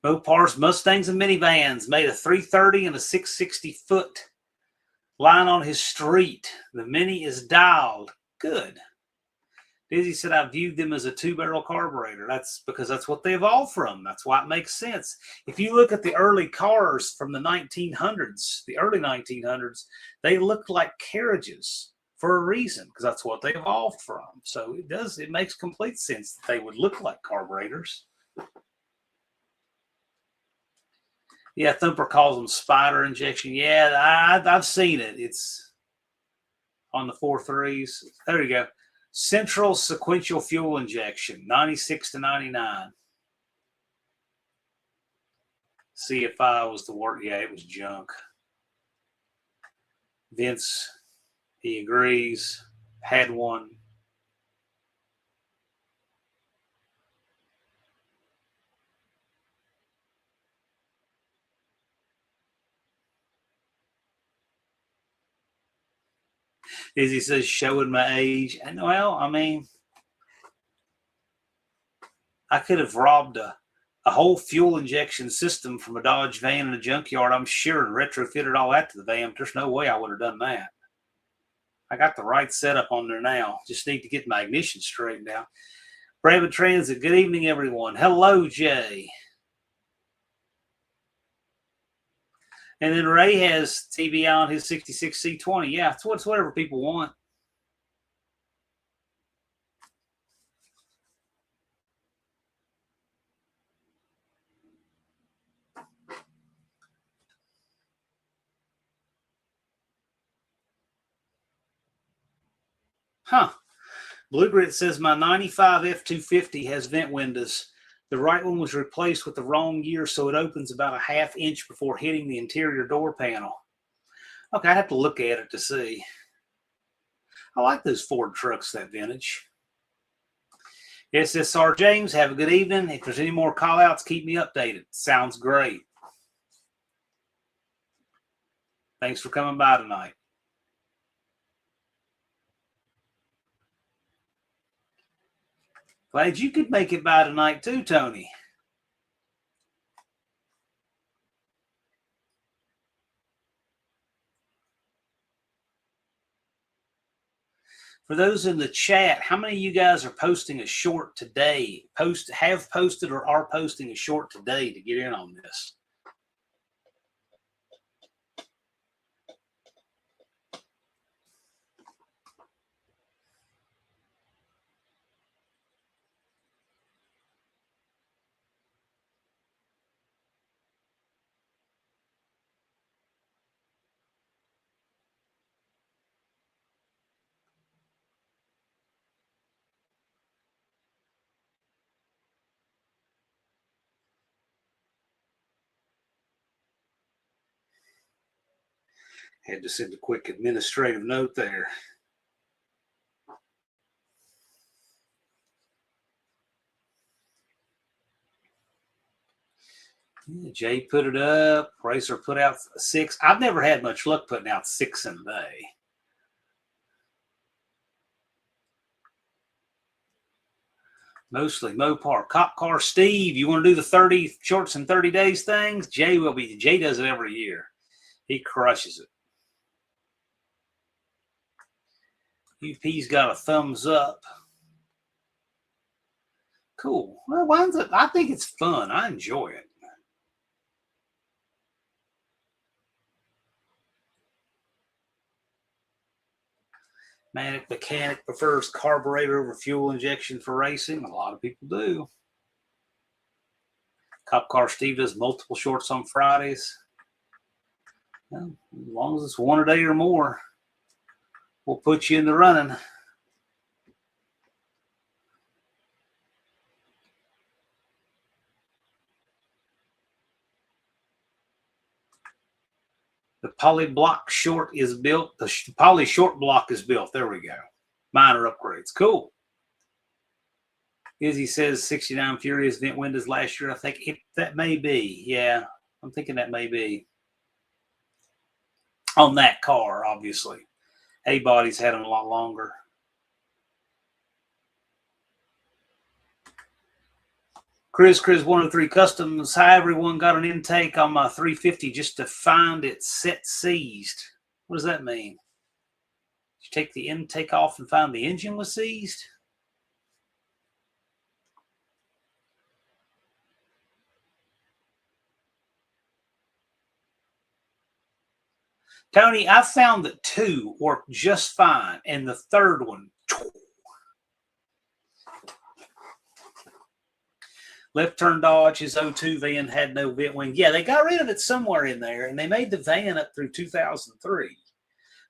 S1: Mopars, Mustangs, and minivans made a 330 and a 660-foot line on his street. The Mini is dialed. Good. Dizzy said, I viewed them as a 2-barrel carburetor. That's because that's what they evolved from. That's why it makes sense. If you look at the early cars from the 1900s, the early 1900s, they looked like carriages for a reason, because that's what they evolved from. So it makes complete sense that they would look like carburetors. Yeah, Thumper calls them spider injection. Yeah, I've seen it. It's on the 4.3s. There you go. Central sequential fuel injection, 96 to 99. CFI was the word. Yeah, it was junk. Vince, he agrees, had one. As he says, showing my age. And well, I mean, I could have robbed a whole fuel injection system from a Dodge van in a junkyard, I'm sure, and retrofitted all that to the van. There's no way I would have done that. I got the right setup on there now. Just need to get my ignition straightened out. Brabant Transit, good evening, everyone. Hello, Jay. And then Ray has TBI on his 66 C20. Yeah, it's whatever people want. Huh. Blue Grit says my 95 F250 has vent windows. The right one was replaced with the wrong year, so it opens about a ½ inch before hitting the interior door panel. Okay, I'd have to look at it to see. I like those Ford trucks, that vintage. SSR James, have a good evening. If there's any more call-outs, keep me updated. Sounds great. Thanks for coming by tonight. Glad you could make it by tonight too, Tony. For those in the chat, how many of you guys are posting a short today? Have posted or are posting a short today to get in on this? Had to send a quick administrative note there. Jay put it up. Racer put out 6. I've never had much luck putting out 6 in a day. Mostly Mopar. Cop Car Steve, you want to do the 30 shorts in 30 days things? Jay will be. Jay does it every year. He crushes it. UP's got a thumbs up. Cool. Well, I think it's fun. I enjoy it. Manic Mechanic prefers carburetor over fuel injection for racing. A lot of people do. Cop Car Steve does multiple shorts on Fridays. Well, as long as it's one a day or more, we'll put you in the running. The poly block short is built. The poly short block is built. There we go. Minor upgrades. Cool. Izzy says 69 Furious vent windows last year. I think that may be. Yeah, I'm thinking that may be. On that car, obviously. A-Body's had them a lot longer. Chris 103 Customs. Hi, everyone. Got an intake on my 350 just to find it set seized. What does that mean? Did you take the intake off and find the engine was seized? Tony, I found that 2 worked just fine, and the third one. Left turn Dodge, his 02 van had no vent wing. Yeah, they got rid of it somewhere in there, and they made the van up through 2003.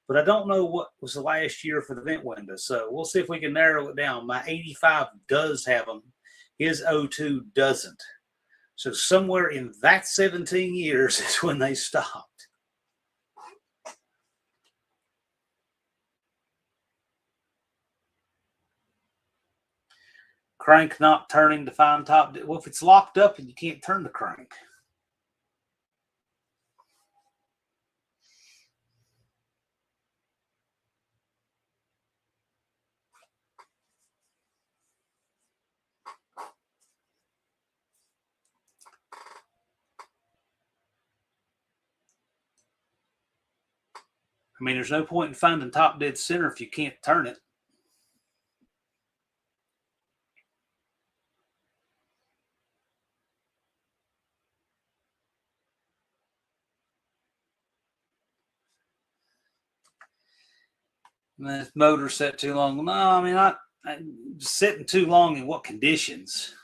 S1: But I don't know what was the last year for the vent window. So we'll see if we can narrow it down. My 85 does have them. His 02 doesn't. So somewhere in that 17 years is when they stopped. Crank not turning to find top. Well, if it's locked up and you can't turn the crank. I mean, there's no point in finding top dead center if you can't turn it. This motor set too long. No, I mean, I sitting too long in what conditions?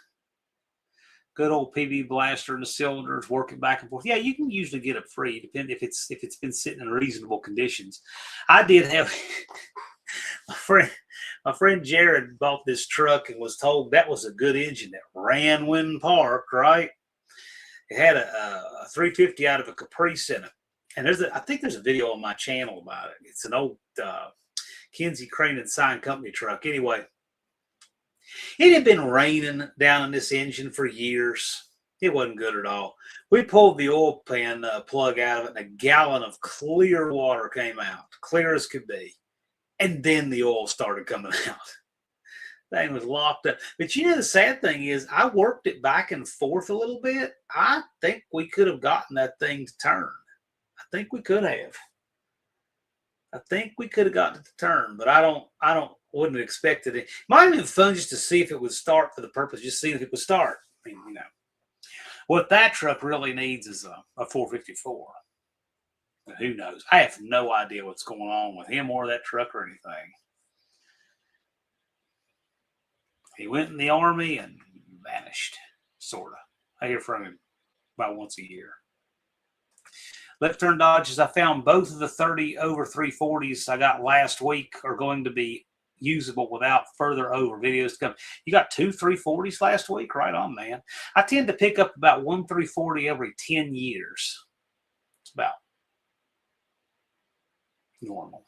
S1: Good old PV blaster in the cylinders, working back and forth. Yeah, you can usually get it free, depending if it's been sitting in reasonable conditions. I did have my friend Jared bought this truck and was told that was a good engine that ran when parked, right? It had a 350 out of a Caprice in it. And I think there's a video on my channel about it. It's an old Kinsey Crane and Sign Company truck. Anyway, it had been raining down in this engine for years. It wasn't good at all. We pulled the oil pan plug out of it, and a gallon of clear water came out, clear as could be. And then the oil started coming out. Thing was locked up. But you know, the sad thing is, I worked it back and forth a little bit. I think we could have gotten that thing to turn. I think we could have. I think we could have gotten it to turn, but I wouldn't have expected it. Might have been fun just to see if it would start for the purpose, just seeing if it would start. I mean, you know, what that truck really needs is a 454. But who knows? I have no idea what's going on with him or that truck or anything. He went in the Army and vanished, sort of. I hear from him about once a year. Left turn Dodges, I found both of the 30 over 340s I got last week are going to be usable without further over videos to come. You got 2 340s last week? Right on, man. I tend to pick up about 1 340 every 10 years. It's about normal.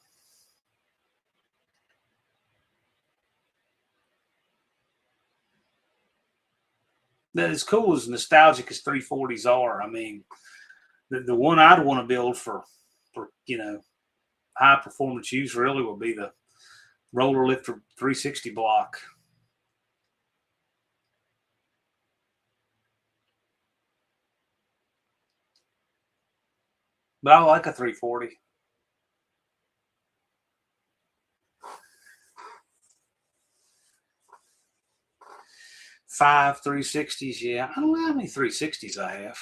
S1: That as cool as nostalgic as 340s are, I mean, the one I'd want to build for you know, high performance use really would be the roller lifter 360 block. But I like a 340. Five 360s, yeah. I don't know how many 360s I have.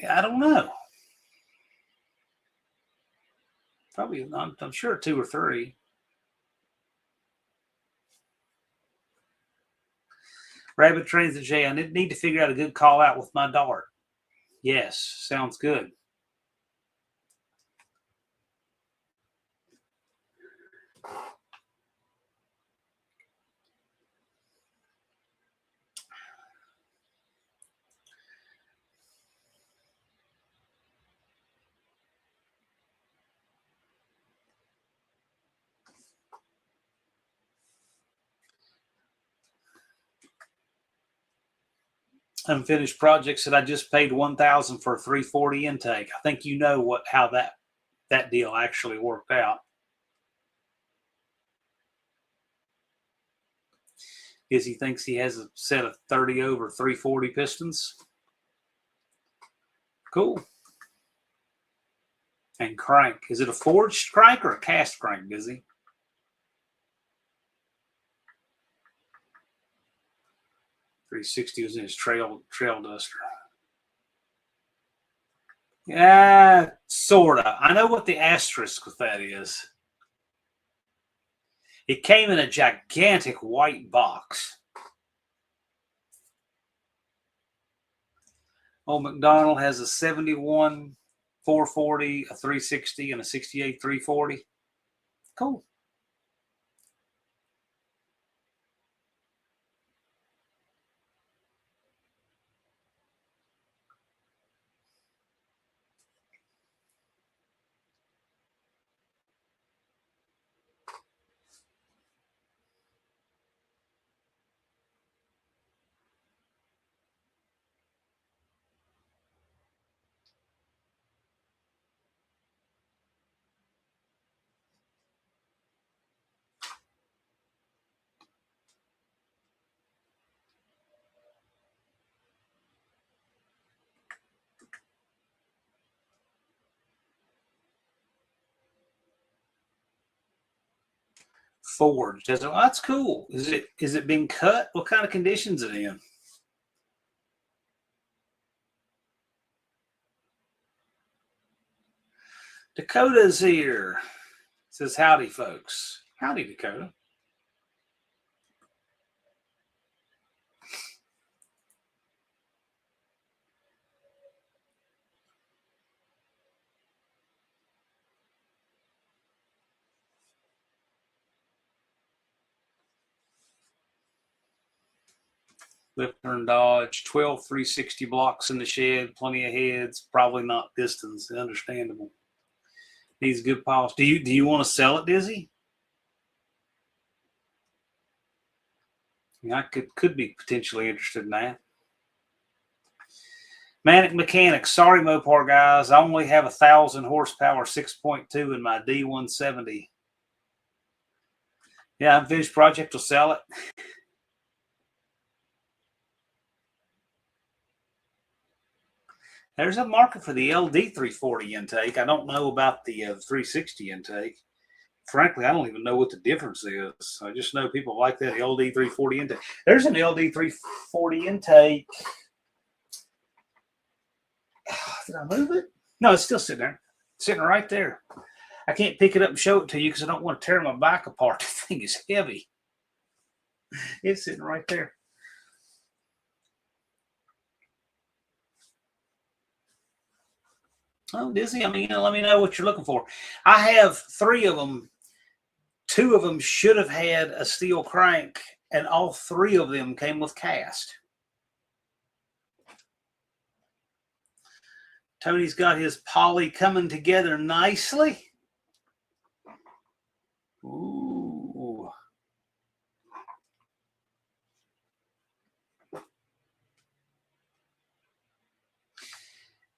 S1: I don't know. Probably, I'm sure 2 or 3. Rabbit Trains the J. I need to figure out a good call out with my dart. Yes, sounds good. Unfinished projects that I just paid $1,000 for a 340 intake. I think you know how that deal actually worked out. Is he thinks he has a set of 30 over 340 pistons. Cool. And crank. Is it a forged crank or a cast crank, Busy? .360 was in his trail duster. Yeah, sorta. I know what the asterisk with that is. It came in a gigantic white box. Old McDonald has a 71 440, a 360, and a 68 340. Cool. Forged. Oh, that's cool. Is it being cut? What kind of conditions is it in? Dakota's here. Says howdy, folks. Howdy, Dakota. Lifter and Dodge, 12 360 blocks in the shed, plenty of heads, probably not distance, understandable. Needs good polish. Do you want to sell it, Dizzy? I could be potentially interested in that. Manic Mechanics, sorry Mopar guys, I only have 1,000 horsepower 6.2 in my D170. Yeah, unfinished project will sell it. There's a market for the LD340 intake. I don't know about the 360 intake. Frankly, I don't even know what the difference is. I just know people like that LD340 intake. There's an LD340 intake. Did I move it? No, it's still sitting there. Sitting right there. I can't pick it up and show it to you because I don't want to tear my back apart. The thing is heavy. It's sitting right there. Oh, Dizzy, I mean, let me know what you're looking for. I have 3 of them. 2 of them should have had a steel crank, and all 3 of them came with cast. Tony's got his poly coming together nicely. Ooh.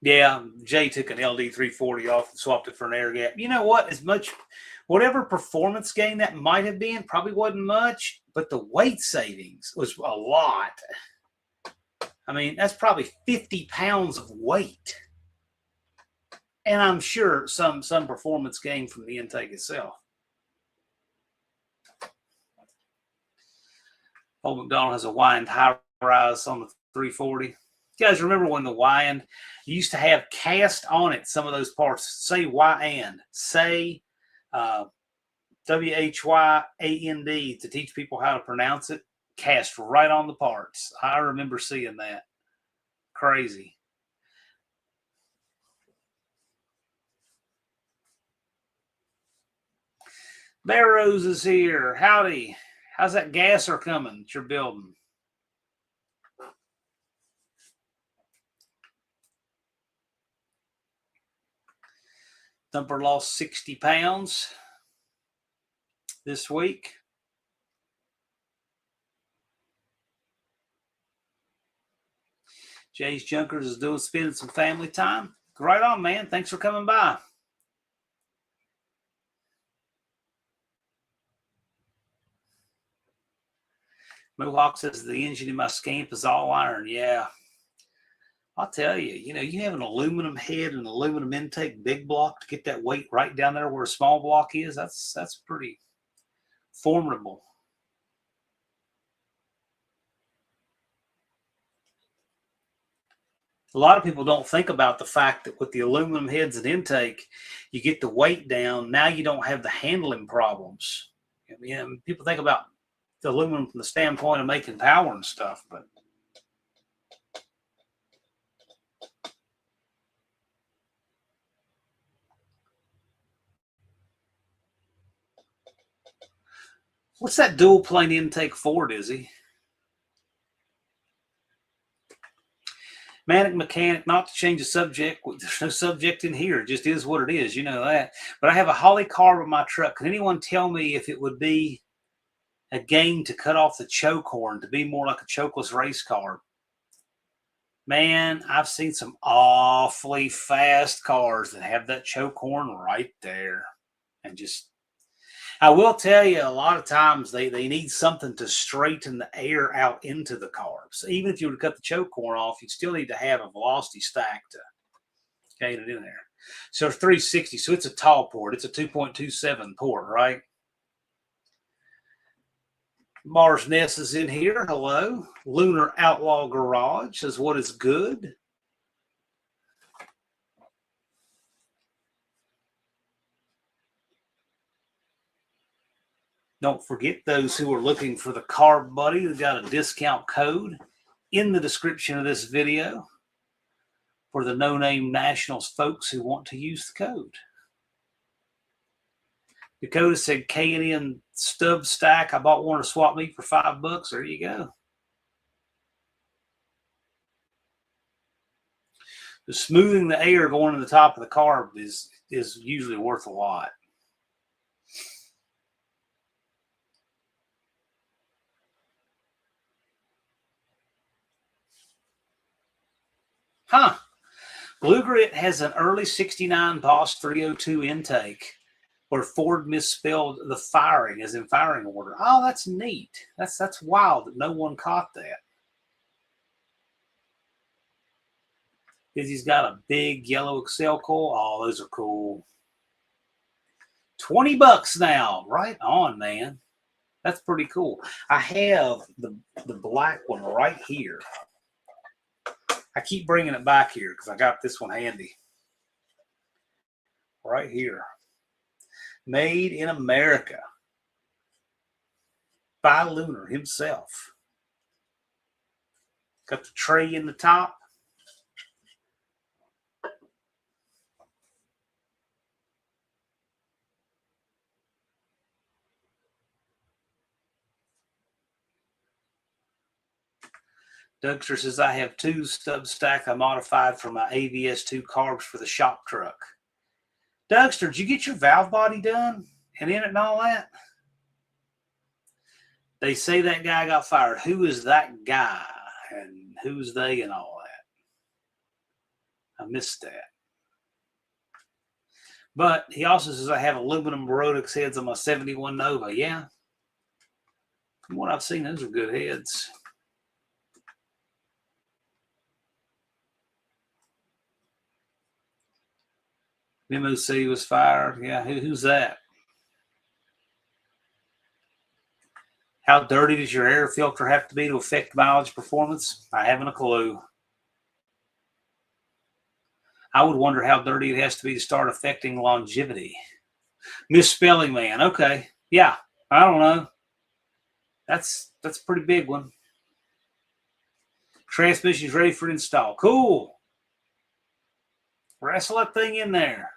S1: Yeah, Jay took an LD340 off and swapped it for an air gap. You know what? Whatever performance gain that might have been, probably wasn't much, but the weight savings was a lot. I mean, that's probably 50 pounds of weight. And I'm sure some performance gain from the intake itself. Old McDonald has a wind high rise on the 340. You guys remember when the wind used to have cast on it, some of those parts, say Y-and, say W-H-Y-A-N-D to teach people how to pronounce it, cast right on the parts. I remember seeing that. Crazy. Barrows is here. Howdy. How's that gasser coming that you're building? Thumper lost 60 pounds this week. Jay's Junkers is spending some family time. Right on, man. Thanks for coming by. Mohawk says the engine in my Scamp is all iron. Yeah. I'll tell you, you have an aluminum head and aluminum intake big block to get that weight right down there where a small block is. That's pretty formidable. A lot of people don't think about the fact that with the aluminum heads and intake, you get the weight down. Now you don't have the handling problems. People think about the aluminum from the standpoint of making power and stuff, but what's that dual plane intake for, Dizzy? Manic Mechanic, not to change the subject. There's no subject in here. It just is what it is. You know that. But I have a Holly carb in my truck. Can anyone tell me if it would be a game to cut off the choke horn to be more like a chokeless race car? Man, I've seen some awfully fast cars that have that choke horn right there. And I will tell you, a lot of times they need something to straighten the air out into the car. So even if you were to cut the choke horn off, you still need to have a velocity stack to get it in there. So 360, so it's a tall port. It's a 2.27 port, right? Mars Ness is in here. Hello. Lunar Outlaw Garage says, what is good? Don't forget those who are looking for the Carb Buddy. We've got a discount code in the description of this video for the No Name Nationals folks who want to use the code. Dakota said K&N stub stack. I bought one to swap meet for $5. There you go. The smoothing the air going to the top of the carb is usually worth a lot. Huh. Blue Grit has an early 69 Boss 302 intake where Ford misspelled the firing as in firing order. Oh, that's neat. That's wild that no one caught that. Because he's got a big yellow Excel coil. Oh, those are cool. $20 now. Right on, man. That's pretty cool. I have the black one right here. I keep bringing it back here because I got this one handy. Right here. Made in America by Lunar himself. Got the tray in the top. Dougster says, I have 2 stub stack I modified for my AVS2 carbs for the shop truck. Dougster, did you get your valve body done and in it and all that? They say that guy got fired. Who is that guy? And who's they and all that? I missed that. But he also says, I have aluminum Barodex heads on my 71 Nova. Yeah. From what I've seen, those are good heads. MOC was fired. Yeah, who's that? How dirty does your air filter have to be to affect mileage performance? I haven't a clue. I would wonder how dirty it has to be to start affecting longevity. Misspelling man. Okay. Yeah, I don't know. That's a pretty big one. Transmission's ready for install. Cool. Wrestle that thing in there.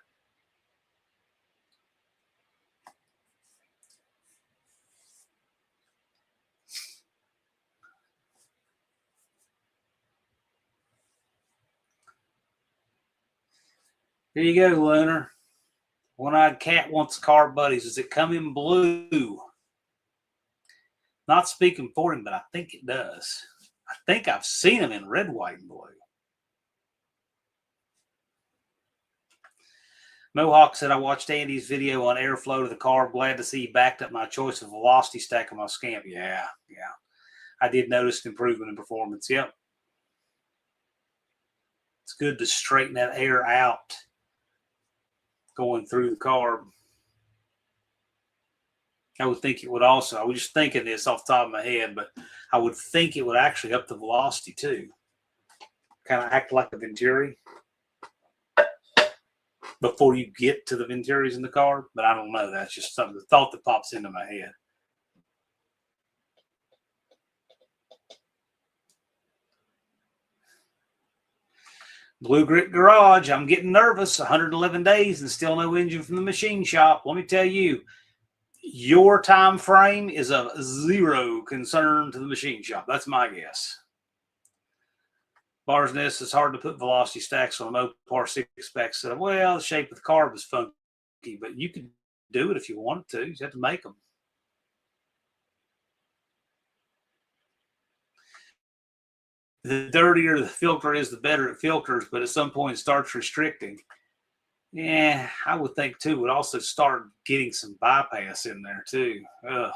S1: Here you go, Lunar. One-eyed cat wants Carb Buddies. Does it come in blue? Not speaking for him, but I think it does. I think I've seen them in red, white, and blue. Mohawk said, I watched Andy's video on airflow to the carb. Glad to see he backed up my choice of velocity stack on my Scamp. Yeah. I did notice an improvement in performance. Yep. It's good to straighten that air out going through the carb. I would think it would also, I was just thinking this off the top of my head, but I would think it would actually up the velocity too. Kind of act like a Venturi before you get to the Venturis in the carb, but I don't know. That's just something, the thought that pops into my head. Blue Grit Garage, I'm getting nervous. 111 days and still no engine from the machine shop. Let me tell you, your time frame is of zero concern to the machine shop. That's my guess. Bar's Nest is hard to put velocity stacks on a Mopar 6 spec setup. Well, the shape of the carb is funky, but you could do it if you wanted to. You just have to make them. The dirtier the filter is, the better it filters, but at some point it starts restricting. Yeah, I would think too, would also start getting some bypass in there too. Ugh.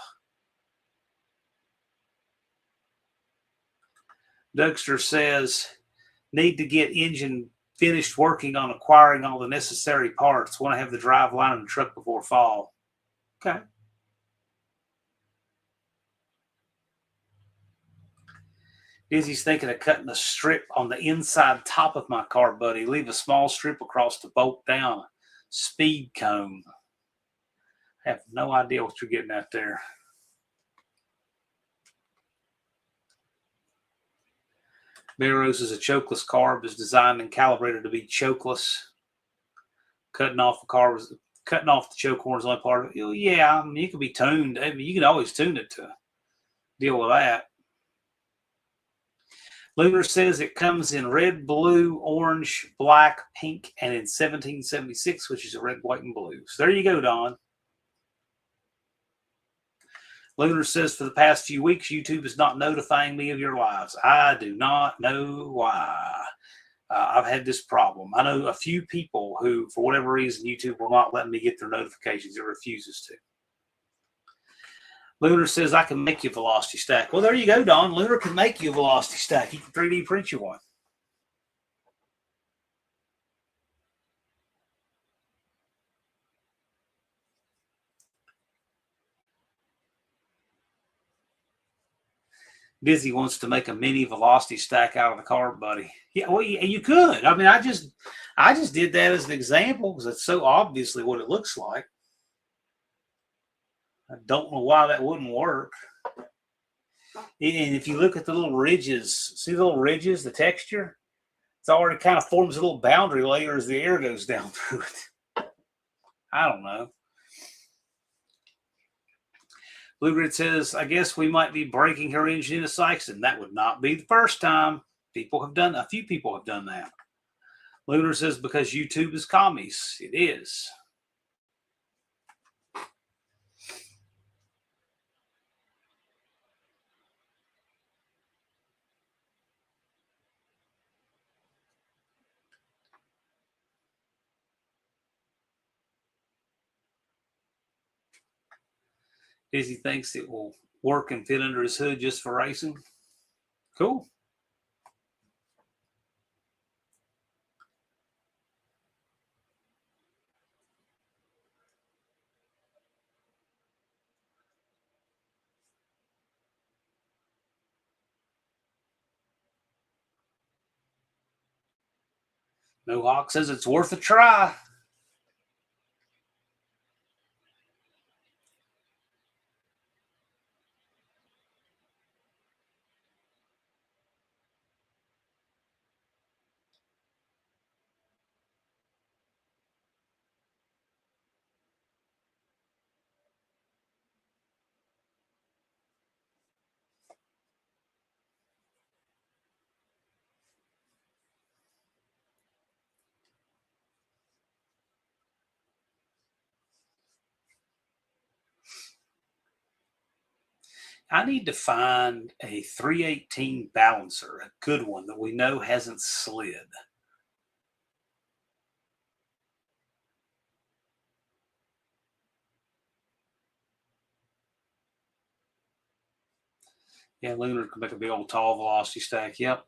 S1: Dougster says, need to get engine finished working on acquiring all the necessary parts. Want to have the drive line in the truck before fall. Okay. Dizzy's thinking of cutting a strip on the inside top of my Carb Buddy. Leave a small strip across to bolt down a speed cone. I have no idea what you're getting at there. Barrows is a chokeless carb, is designed and calibrated to be chokeless. Cutting off the choke horn is the only part of it. Yeah, I mean, it can be tuned. I mean, you can always tune it to deal with that. Lunar says it comes in red, blue, orange, black, pink, and in 1776, which is a red, white, and blue. So there you go, Don. Lunar says, for the past few weeks, YouTube is not notifying me of your lives. I do not know why. I've had this problem. I know a few people who, for whatever reason, YouTube will not let me get their notifications. It refuses to. Lunar says, I can make you a velocity stack. Well, there you go, Don. Lunar can make you a velocity stack. He can 3D print you one. Dizzy wants to make a mini velocity stack out of the carb, buddy. Yeah, well, you could. I mean, I just did that as an example because it's so obviously what it looks like. I don't know why that wouldn't work. And if you look at the little ridges, see the little ridges, the texture? It's already kind of forms a little boundary layer as the air goes down through it. I don't know. Blue Grid says, I guess we might be breaking her engine into Sykeston. That would not be the first time. A few people have done that. Lunar says, because YouTube is commies. It is. Dizzy thinks it will work and fit under his hood just for racing. Cool. No Hawk says it's worth a try. I need to find a 318 balancer, a good one that we know hasn't slid. Yeah, Lunar can make a big old tall velocity stack. Yep.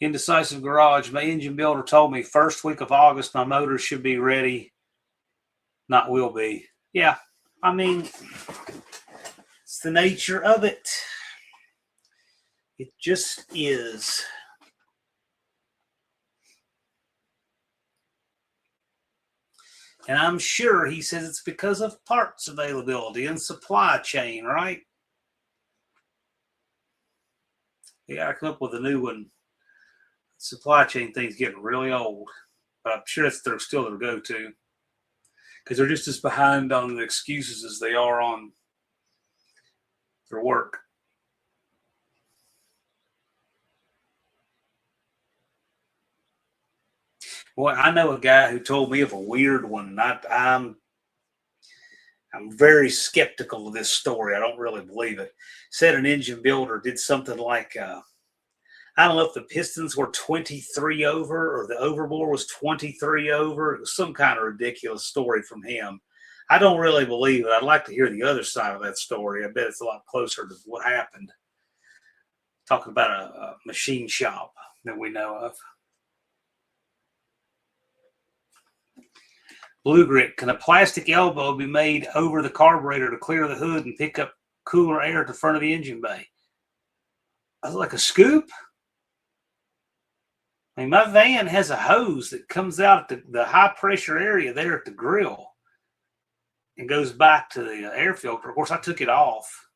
S1: Indecisive Garage. My engine builder told me first week of August my motor should be ready. Not will be. Yeah, I mean, it's the nature of it. It just is. And I'm sure he says it's because of parts availability and supply chain, right? They got to come up with a new one. Supply chain thing's getting really old, but I'm sure they're still their go-to because they're just as behind on the excuses as they are on their work. Boy, I know a guy who told me of a weird one. I'm very skeptical of this story. I don't really believe it. Said an engine builder did something like I don't know if the pistons were 23 over or the overbore was 23 over. It was some kind of ridiculous story from him. I don't really believe it. I'd like to hear the other side of that story. I bet it's a lot closer to what happened. Talking about a machine shop that we know of. Blue Grit, can a plastic elbow be made over the carburetor to clear the hood and pick up cooler air at the front of the engine bay? Like a scoop? I mean, my van has a hose that comes out at the high pressure area there at the grill and goes back to the air filter. Of course, I took it off.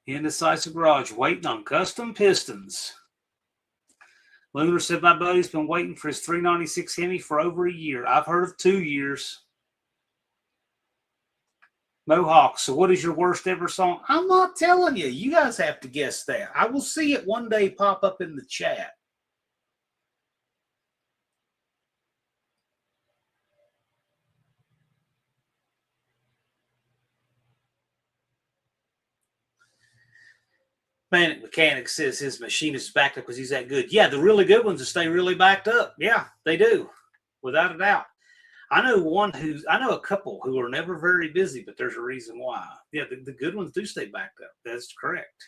S1: Indecisive Garage, waiting on custom pistons. Lunar said, my buddy's been waiting for his 396 Hemi for over a year. I've heard of 2 years. Mohawk, so what is your worst ever song? I'm not telling you. You guys have to guess that. I will see it one day pop up in the chat. Manic Mechanic says his machine is backed up because he's that good. Yeah, the really good ones stay really backed up. Yeah, they do, without a doubt. I know a couple who are never very busy, but there's a reason why. Yeah, the good ones do stay backed up. That's correct.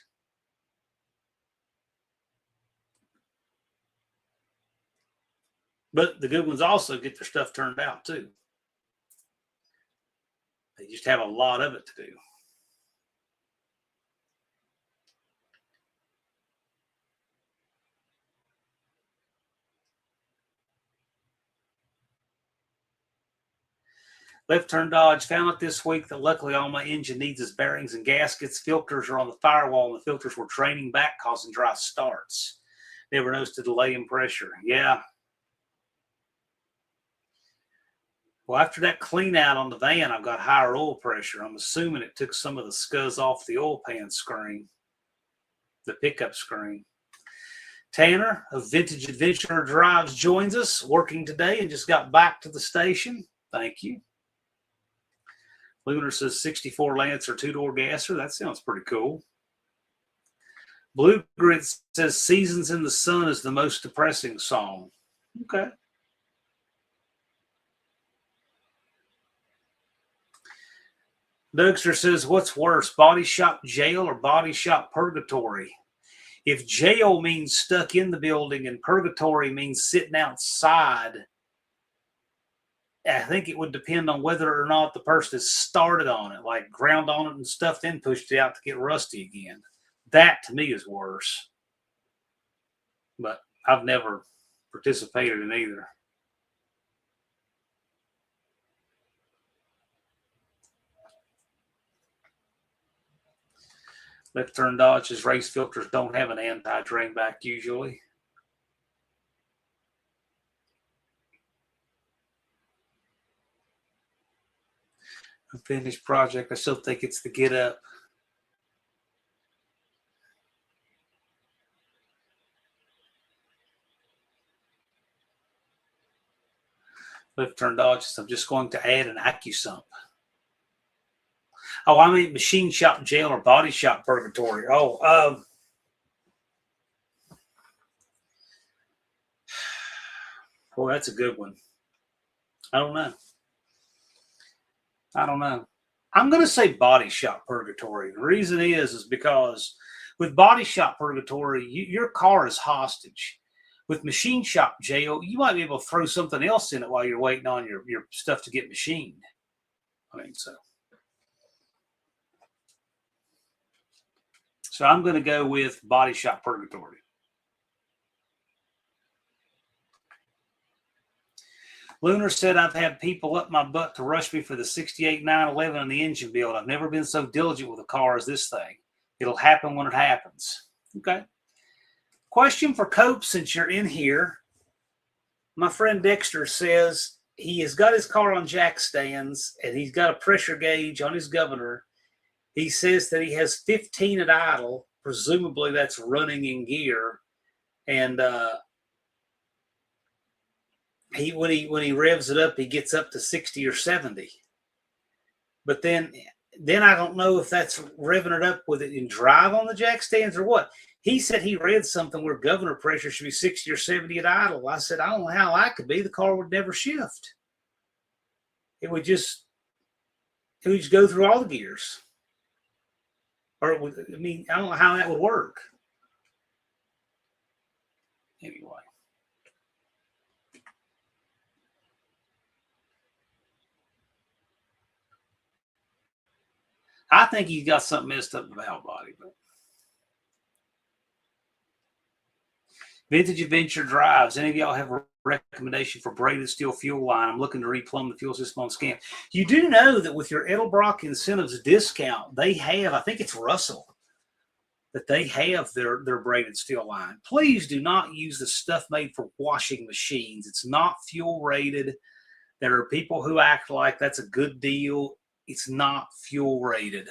S1: But the good ones also get their stuff turned out too. They just have a lot of it to do. Left turn Dodge found it this week that luckily all my engine needs is bearings and gaskets. Filters are on the firewall, and the filters were draining back, causing dry starts. Never noticed a delay in pressure. Yeah. Well, after that clean out on the van, I've got higher oil pressure. I'm assuming it took some of the scuzz off the oil pan screen, the pickup screen. Tanner of Vintage Adventurer Drives joins us, working today and just got back to the station. Thank you. Lunar says 64 Lancer 2-door gasser. That sounds pretty cool. Blue Grit says Seasons in the Sun is the most depressing song. Okay. Dougster says, what's worse, body shop jail or body shop purgatory? If jail means stuck in the building and purgatory means sitting outside, I think it would depend on whether or not the person has started on it, like ground on it and stuff, then pushed it out to get rusty again. That, to me, is worse. But I've never participated in either. Left turn Dodge's race filters don't have an anti-drain back usually. A finished project. I still think it's the get up. Left turn Dodges. I'm just going to add an AccuSump. Oh, I mean machine shop jail or body shop purgatory. Oh, boy, that's a good one. I don't know. I'm going to say body shop purgatory. The reason is because with body shop purgatory, your car is hostage. With machine shop jail, you might be able to throw something else in it while you're waiting on your stuff to get machined. I think so. So I'm going to go with body shop purgatory. Lunar said, I've had people up my butt to rush me for the 68 911 and the engine build. I've never been so diligent with a car as this thing. It'll happen when it happens. Okay. Question for Cope, since you're in here. My friend Dexter says he has got his car on jack stands and he's got a pressure gauge on his governor. He says that he has 15 at idle. Presumably that's running in gear. And when he revs it up, he gets up to 60 or 70. But then I don't know if that's revving it up with it in drive on the jack stands or what. He said he read something where governor pressure should be 60 or 70 at idle. I said, I don't know how that could be. The car would never shift. It would just go through all the gears. Or it would, I don't know how that would work. Anyway. I think he's got something messed up in the valve body. But Vintage Adventure Drives. Any of y'all have a recommendation for braided steel fuel line? I'm looking to replumb the fuel system on Scam. You do know that with your Edelbrock incentives discount, they have, I think it's Russell, that they have their braided steel line. Please do not use the stuff made for washing machines. It's not fuel rated. There are people who act like that's a good deal. It's not fuel rated.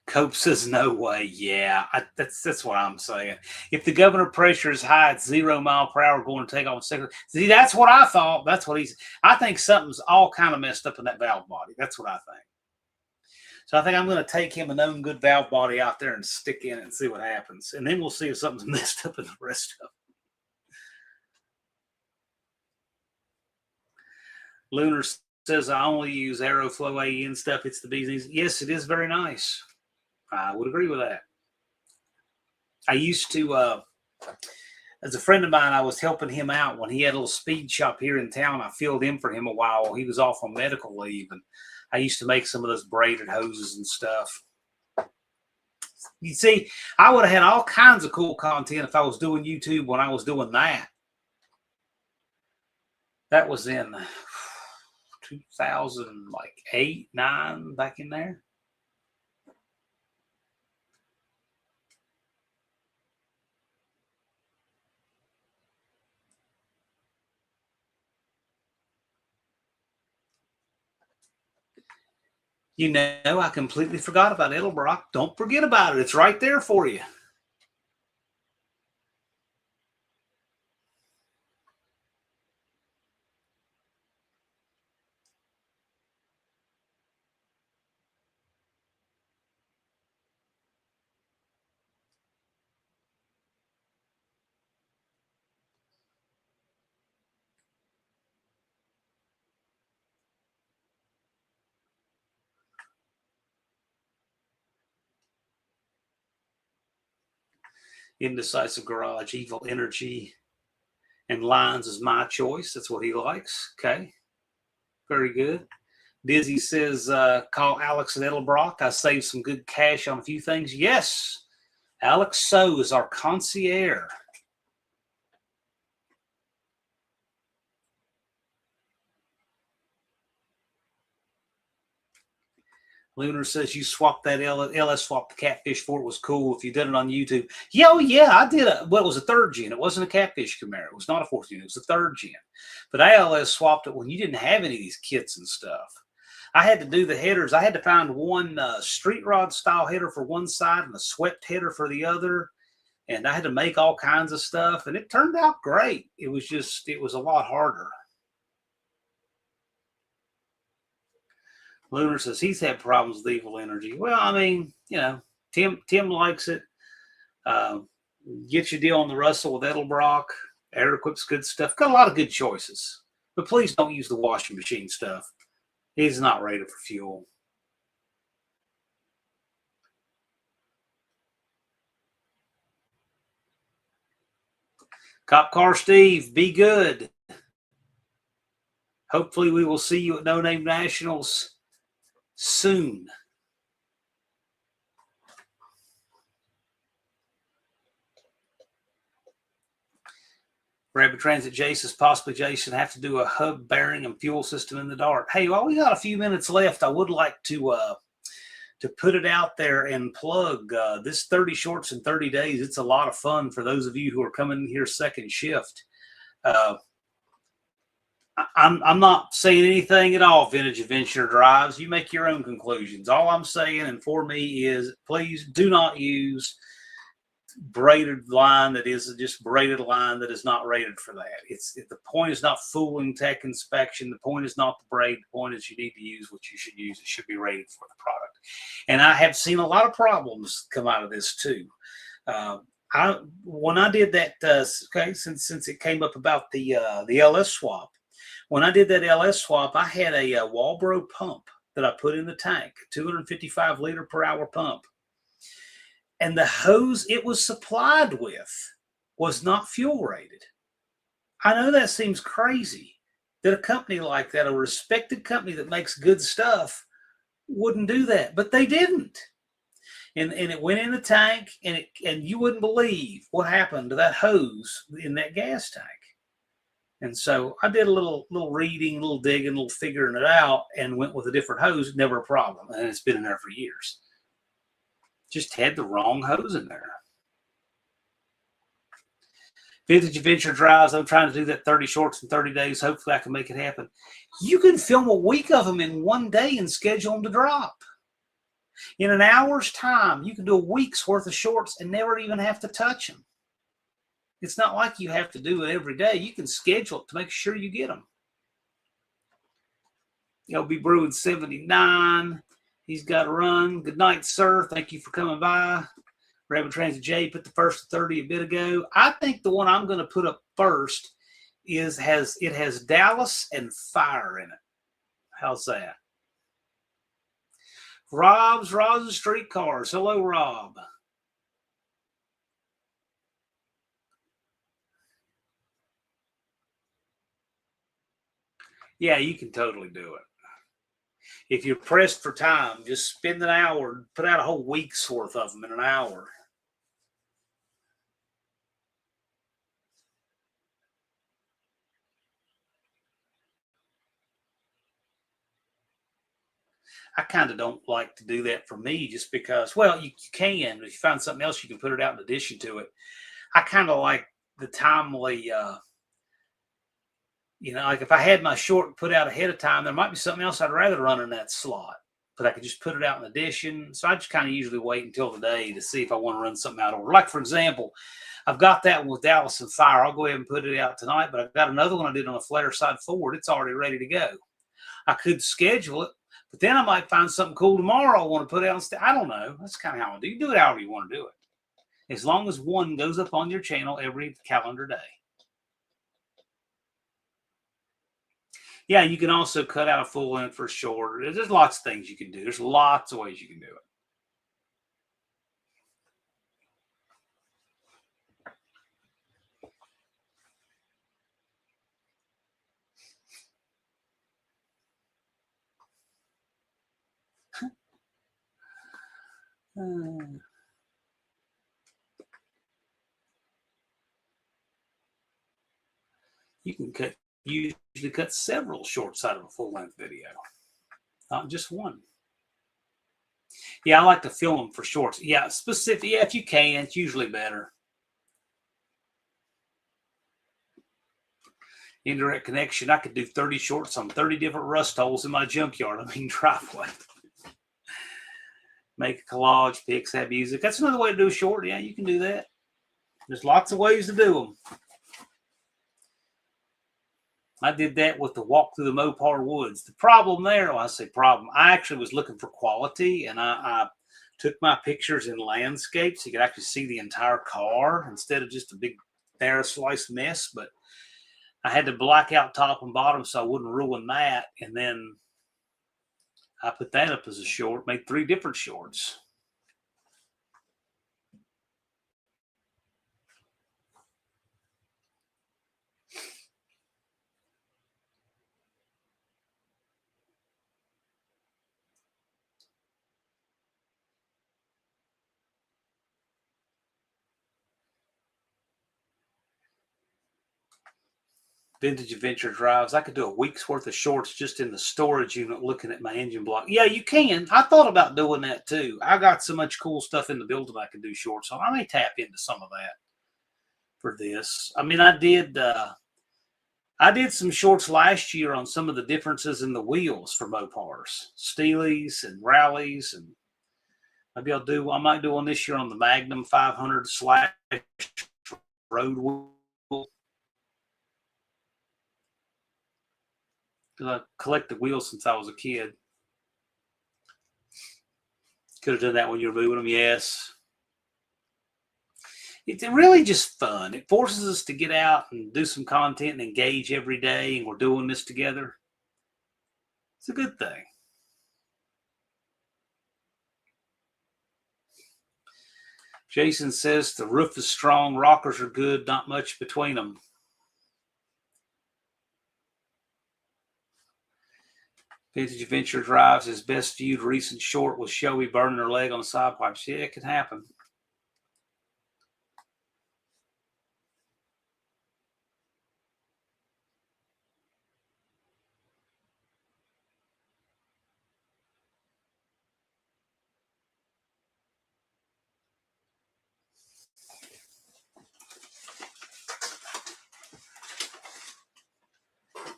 S1: Cope says no way. Yeah, that's what I'm saying. If the governor pressure is high, it's 0 mile per hour going to take off second. See, that's what I thought. That's what he's. I think something's all kind of messed up in that valve body. That's what I think. So I think I'm going to take him a known good valve body out there and stick in it and see what happens, and then we'll see if something's messed up in the rest of it. Lunar says I only use Aeroflow AN stuff. It's the bees. Yes, it is very nice. I would agree with that. I used to, as a friend of mine, I was helping him out when he had a little speed shop here in town. I filled in for him a while. He was off on medical leave, and I used to make some of those braided hoses and stuff. You see, I would have had all kinds of cool content if I was doing YouTube when I was doing that. That was in 2008, 9, back in there. You know, I completely forgot about Edelbrock. Don't forget about it. It's right there for you. Indecisive Garage, Evil Energy, and Lines is my choice. That's what he likes. Okay. Very good. Dizzy says, call Alex at Edelbrock. I saved some good cash on a few things. Yes. Alex So is our concierge. Lunar says you swapped that LS swap the catfish for it was cool if you did it on YouTube. Yeah, oh yeah, I did it was a third gen. It wasn't a catfish Camaro. It was not a fourth gen. It was a third gen. But I LS swapped it when you didn't have any of these kits and stuff. I had to do the headers. I had to find one street rod style header for one side and a swept header for the other. And I had to make all kinds of stuff. And it turned out great. It was just, it was a lot harder. Lunar says he's had problems with Evil Energy. Well, I mean, you know, Tim likes it. Get your deal on the Russell with Edelbrock. Air-Equip's good stuff. Got a lot of good choices. But please don't use the washing machine stuff. It's not rated for fuel. Cop Car Steve, be good. Hopefully we will see you at No Name Nationals soon. Rapid Transit Jason, possibly Jason, have to do a hub bearing and fuel system in the dark. Hey, while we got a few minutes left, I would like to put it out there and plug this 30 shorts in 30 days. It's a lot of fun for those of you who are coming here second shift. I'm not saying anything at all, Vintage Adventure Drives. You make your own conclusions. All I'm saying, and for me, is please do not use braided line that is just braided line that is not rated for that. The point is not fooling tech inspection. The point is not the braid. The point is you need to use what you should use. It should be rated for the product. And I have seen a lot of problems come out of this too. When I did that, okay, since it came up about the LS swap, when I did that LS swap, I had a Walbro pump that I put in the tank, 255 liter per hour pump. And the hose it was supplied with was not fuel rated. I know that seems crazy that a company like that, a respected company that makes good stuff, wouldn't do that, but they didn't. And it went in the tank, and you wouldn't believe what happened to that hose in that gas tank. And so I did a little reading, a little digging, a little figuring it out, and went with a different hose. Never a problem, and it's been in there for years. Just had the wrong hose in there. Vintage Adventure Drives. I'm trying to do that 30 shorts in 30 days. Hopefully I can make it happen. You can film a week of them in one day and schedule them to drop. In an hour's time, you can do a week's worth of shorts and never even have to touch them. It's not like you have to do it every day. You can schedule it to make sure you get them. LB Brewing 79. He's got a run. Good night, sir. Thank you for coming by. Rabbit Transit J put the first 30 a bit ago. I think the one I'm going to put up first has Dallas and fire in it. How's that? Rob's and Streetcars. Hello, Rob. Yeah, you can totally do it. If you're pressed for time, just spend an hour, put out a whole week's worth of them in an hour. I kind of don't like to do that for me just because, well, you can. If you find something else, you can put it out in addition to it. I kind of like the timely, like if I had my short put out ahead of time, there might be something else I'd rather run in that slot, but I could just put it out in addition. So I just kind of usually wait until the day to see if I want to run something out over. Like, for example, I've got that one with Dallas and Fire. I'll go ahead and put it out tonight, but I've got another one I did on a flatter side forward. It's already ready to go. I could schedule it, but then I might find something cool tomorrow I want to put out instead. I don't know. That's kind of how I do. You do it however you want to do it, as long as one goes up on your channel every calendar day. Yeah, you can also cut out a full length for shorter. There's lots of things you can do. There's lots of ways you can do it. You can usually cut several shorts out of a full-length video, not just one. Yeah, I like to film them for shorts. Yeah, specific. Yeah, if you can, it's usually better. Indirect connection. I could do 30 shorts on 30 different rust holes in my junkyard. Driveway. Make a collage, pics, have music. That's another way to do a short. Yeah, you can do that. There's lots of ways to do them. I did that with the walk through the Mopar Woods. The problem there, well, I say problem, I actually was looking for quality, and I took my pictures in landscape so you could actually see the entire car instead of just a big narrow slice mess. But I had to black out top and bottom so I wouldn't ruin that. And then I put that up as a short, made 3 different shorts. Vintage Adventure Drives. I could do a week's worth of shorts just in the storage unit looking at my engine block. Yeah, you can. I thought about doing that too. I got so much cool stuff in the building I could do shorts on. I may tap into some of that for this. I mean, I did some shorts last year on some of the differences in the wheels for Mopars, Steelies and Rallies, and maybe I might do one this year on the Magnum 500 / road wheel. Because I collected wheels since I was a kid. Could have done that when you were moving them, yes. It's really just fun. It forces us to get out and do some content and engage every day, and we're doing this together. It's a good thing. Jason says the roof is strong, rockers are good, not much between them. Vintage Adventure drives his best viewed recent short with Shelby burning her leg on the side pipes. Yeah, it can happen.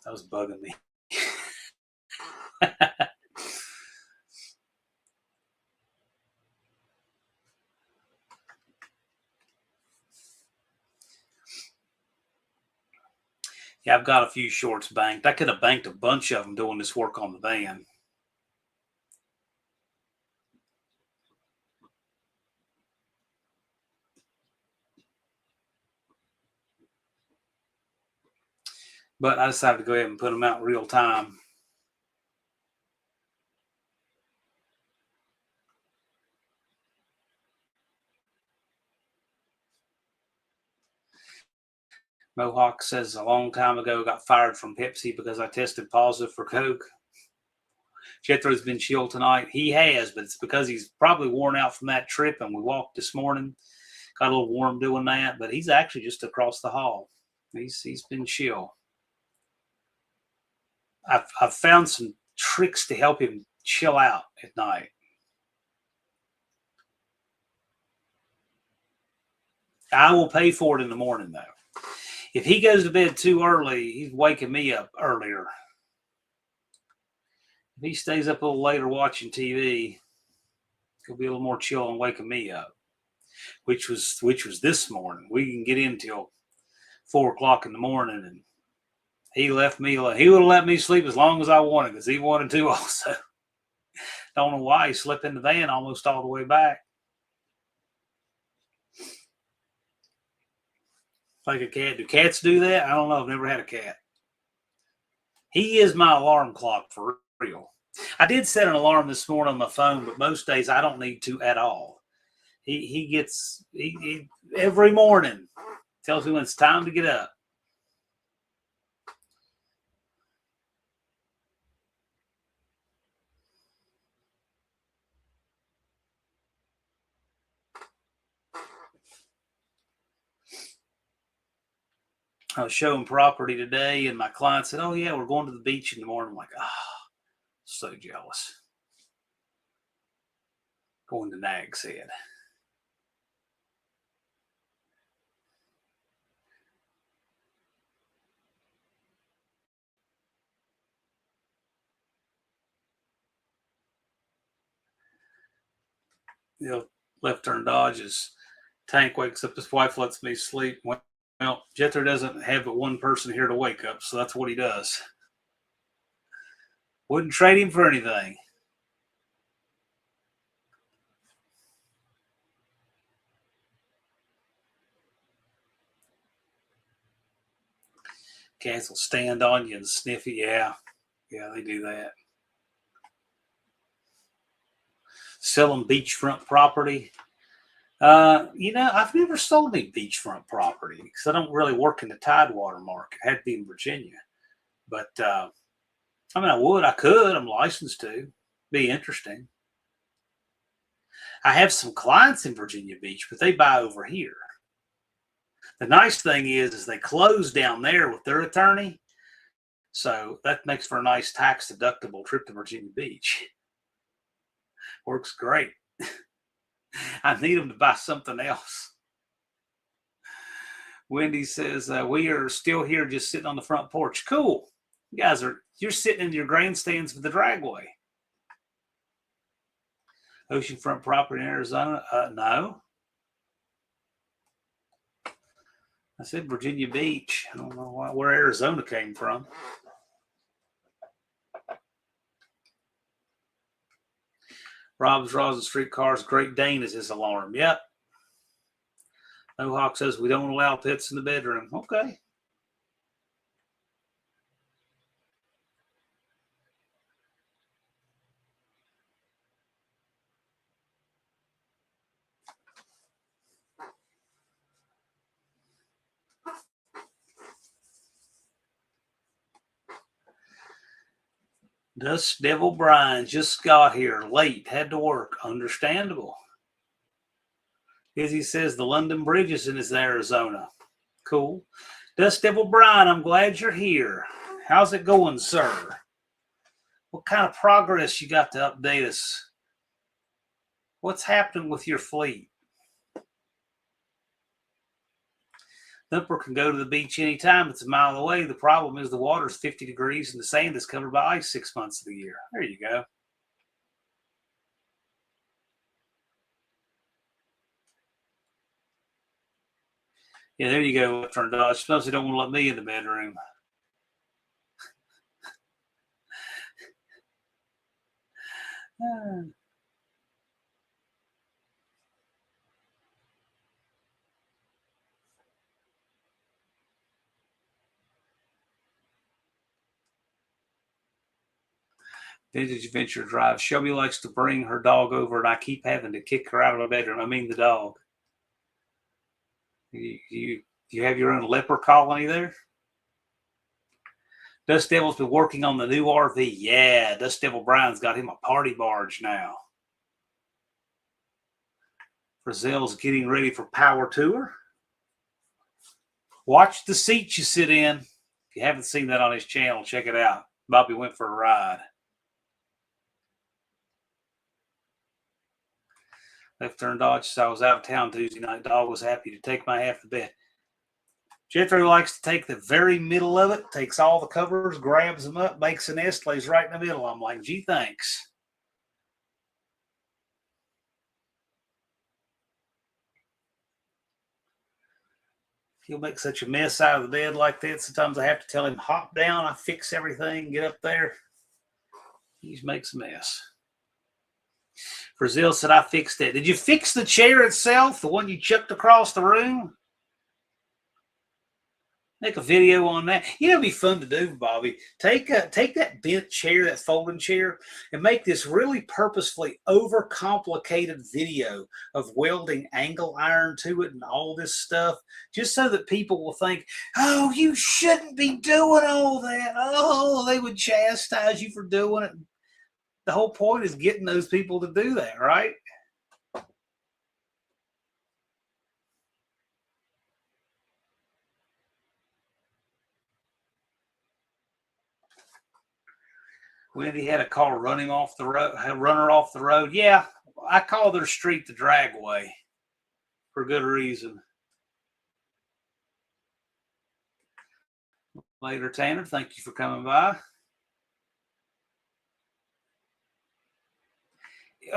S1: That was bugging me. Yeah, I've got a few shorts banked. I could have banked a bunch of them doing this work on the van. But I decided to go ahead and put them out in real time. Mohawk says a long time ago got fired from Pepsi because I tested positive for Coke. Jethro's been chilled tonight. He has, but it's because he's probably worn out from that trip, and we walked this morning. Got a little warm doing that, but he's actually just across the hall. He's been chill. I've found some tricks to help him chill out at night. I will pay for it in the morning, though. If he goes to bed too early, he's waking me up earlier. If he stays up a little later watching TV, he'll be a little more chill and waking me up. Which was this morning. We can get in till 4:00 in the morning, and he left me. He would have let me sleep as long as I wanted because he wanted to also. Don't know why he slept in the van almost all the way back. Like a cat. Do cats do that? I don't know. I've never had a cat. He is my alarm clock for real. I did set an alarm this morning on my phone, but most days I don't need to at all. He gets every morning tells me when it's time to get up. I was showing property today, and my client said, "Oh yeah, we're going to the beach in the morning." I'm like, so jealous. Going to Nag's Head. Left turn dodges. Tank wakes up. His wife lets me sleep. Well, Jethro doesn't have but one person here to wake up, so that's what he does. Wouldn't trade him for anything. Cats will stand on you and sniff you. Yeah, they do that. Selling beachfront property. I've never sold any beachfront property because I don't really work in the Tidewater market. It had to be in Virginia. But, I could. I'm licensed to. Be interesting. I have some clients in Virginia Beach, but they buy over here. The nice thing is they close down there with their attorney. So that makes for a nice tax deductible trip to Virginia Beach. Works great. I need them to buy something else. Wendy says, we are still here just sitting on the front porch. Cool. You're sitting in your grandstands with the dragway. Oceanfront property in Arizona? No. I said Virginia Beach. I don't know where Arizona came from. Rob's Rosin Streetcars, Great Dane is his alarm. Yep. Mohawk says we don't allow pets in the bedroom. Okay. Dust Devil Brian just got here late, had to work. Understandable. Izzy says the London Bridge is in Arizona. Cool. Dust Devil Brian, I'm glad you're here. How's it going, sir? What kind of progress you got to update us? What's happening with your fleet? Thumper can go to the beach anytime. It's a mile away. The problem is the water's 50 degrees and the sand is covered by ice 6 months of the year. There you go. Yeah, there you go, Turn Dodge. Suppose they don't want to let me in the bedroom. Vintage Adventure Drive. Shelby likes to bring her dog over, and I keep having to kick her out of the bedroom. I mean the dog. You have your own leper colony there? Dust Devil's been working on the new RV. Yeah, Dust Devil Brian's got him a party barge now. Brazil's getting ready for Power Tour. Watch the seat you sit in. If you haven't seen that on his channel, check it out. Bobby went for a ride. Left turn Dodge, so I was out of town Tuesday night. Dog was happy to take my half the bed. Jethro likes to take the very middle of it, takes all the covers, grabs them up, makes a nest, lays right in the middle. I'm like, gee, thanks. He'll make such a mess out of the bed like that. Sometimes I have to tell him, hop down. I fix everything, get up there. He just makes a mess. Brazil said, I fixed it. Did you fix the chair itself, the one you chucked across the room? Make a video on that. You know, it'd be fun to do, Bobby. Take that bent chair, that folding chair, and make this really purposefully overcomplicated video of welding angle iron to it and all this stuff, just so that people will think, oh, you shouldn't be doing all that. Oh, they would chastise you for doing it. The whole point is getting those people to do that, right? Wendy had a car run him off the road, run her off the road. Yeah, I call their street the dragway for good reason. Later, Tanner, thank you for coming by.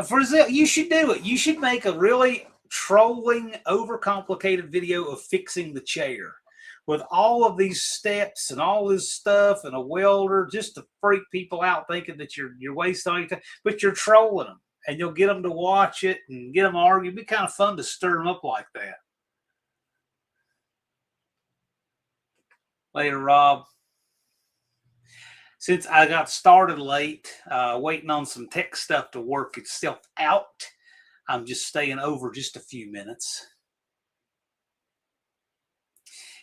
S1: Brazil, you should do it. You should make a really trolling, overcomplicated video of fixing the chair with all of these steps and all this stuff and a welder just to freak people out thinking that you're wasting all your time, but you're trolling them and you'll get them to watch it and get them to argue. It'd be kind of fun to stir them up like that. Later, Rob. Since I got started late, waiting on some tech stuff to work itself out, I'm just staying over just a few minutes.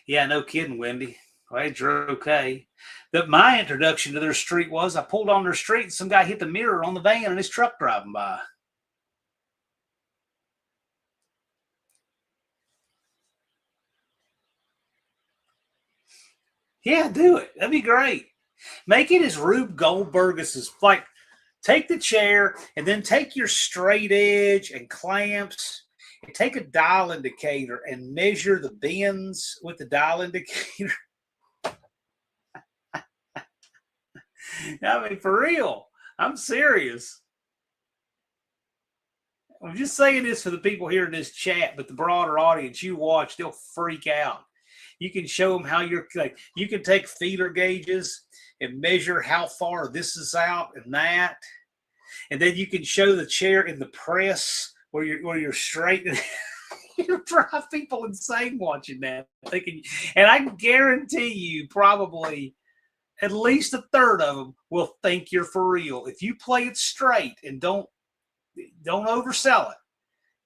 S1: Yeah, no kidding, Wendy. Glad you're okay. My introduction to their street was I pulled on their street and some guy hit the mirror on the van and his truck driving by. Yeah, do it. That'd be great. Make it as Rube Goldberg's, like, take the chair and then take your straight edge and clamps and take a dial indicator and measure the bends with the dial indicator. I mean, for real. I'm serious. I'm just saying this for the people here in this chat, but the broader audience you watch, they'll freak out. You can show them how you can take feeler gauges and measure how far this is out and that. And then you can show the chair in the press where you're straight. You drive people insane watching that. And I guarantee you probably at least a third of them will think you're for real. If you play it straight and don't oversell it,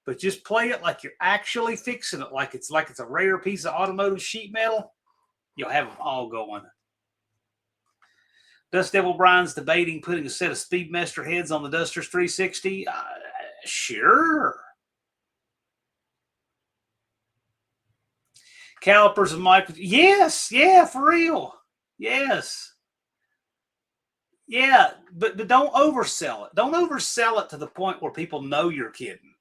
S1: but just play it like you're actually fixing it, like it's a rare piece of automotive sheet metal, you'll have them all going. Dust Devil Brian's debating putting a set of Speedmaster heads on the Duster's 360. Sure. Calipers and micro. Yes, yeah, for real. Yes. Yeah, but don't oversell it. Don't oversell it to the point where people know you're kidding.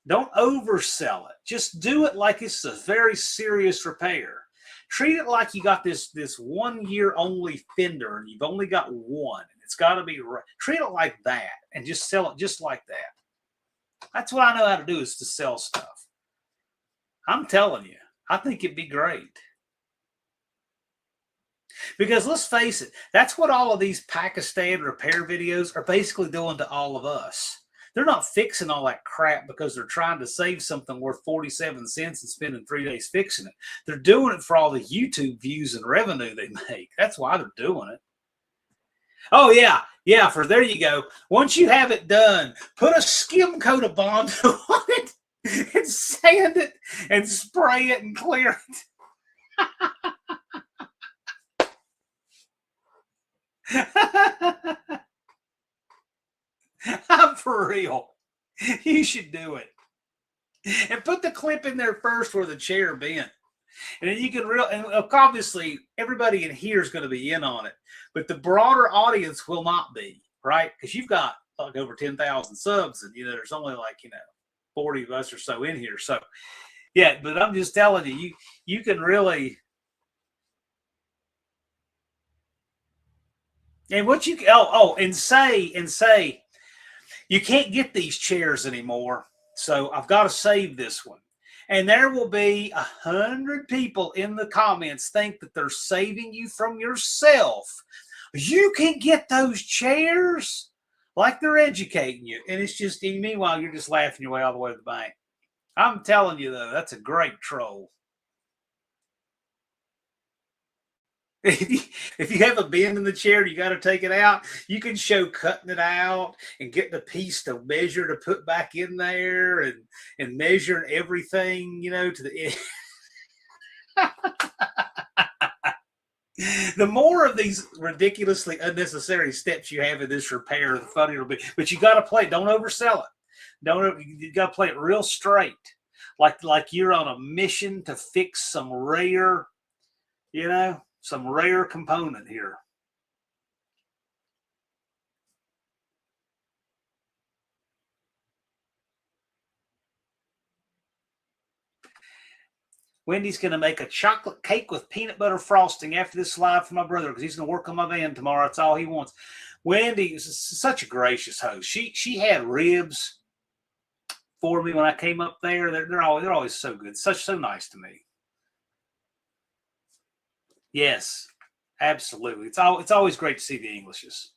S1: Don't oversell it. Just do it like it's a very serious repair. Treat it like you got this 1 year only fender and you've only got one. And it's got to be right. Treat it like that and just sell it just like that. That's what I know how to do, is to sell stuff. I'm telling you, I think it'd be great. Because let's face it, that's what all of these Pakistan repair videos are basically doing to all of us. They're not fixing all that crap because they're trying to save something worth 47 cents and spending 3 days fixing it. They're doing it for all the YouTube views and revenue they make. That's why they're doing it. Oh, yeah. Yeah, for there you go. Once you have it done, put a skim coat of Bondo on it and sand it and spray it and clear it. I'm for real. You should do it. And put the clip in there first where the chair bent. And then you can and obviously everybody in here is going to be in on it, but the broader audience will not be, right? Because you've got like over 10,000 subs, and there's only like 40 of us or so in here. So yeah, but I'm just telling you, you can really. And what you and say you can't get these chairs anymore, so I've got to save this one. And there will be 100 people in the comments think that they're saving you from yourself. You can get those chairs, like they're educating you. And it's just, meanwhile, you're just laughing your way all the way to the bank. I'm telling you, though, that's a great troll. If you have a bend in the chair, you got to take it out. You can show cutting it out and getting a piece to measure to put back in there, and measuring everything, to the end. The more of these ridiculously unnecessary steps you have in this repair, the funnier it'll be. But you got to play. Don't oversell it. You got to play it real straight, like you're on a mission to fix some rare, some rare component here. Wendy's going to make a chocolate cake with peanut butter frosting after this live for my brother, because he's going to work on my van tomorrow. That's all he wants. Wendy is such a gracious host. She had ribs for me when I came up there. They're always so good. So nice to me. Yes, absolutely. It's always great to see the Englishes.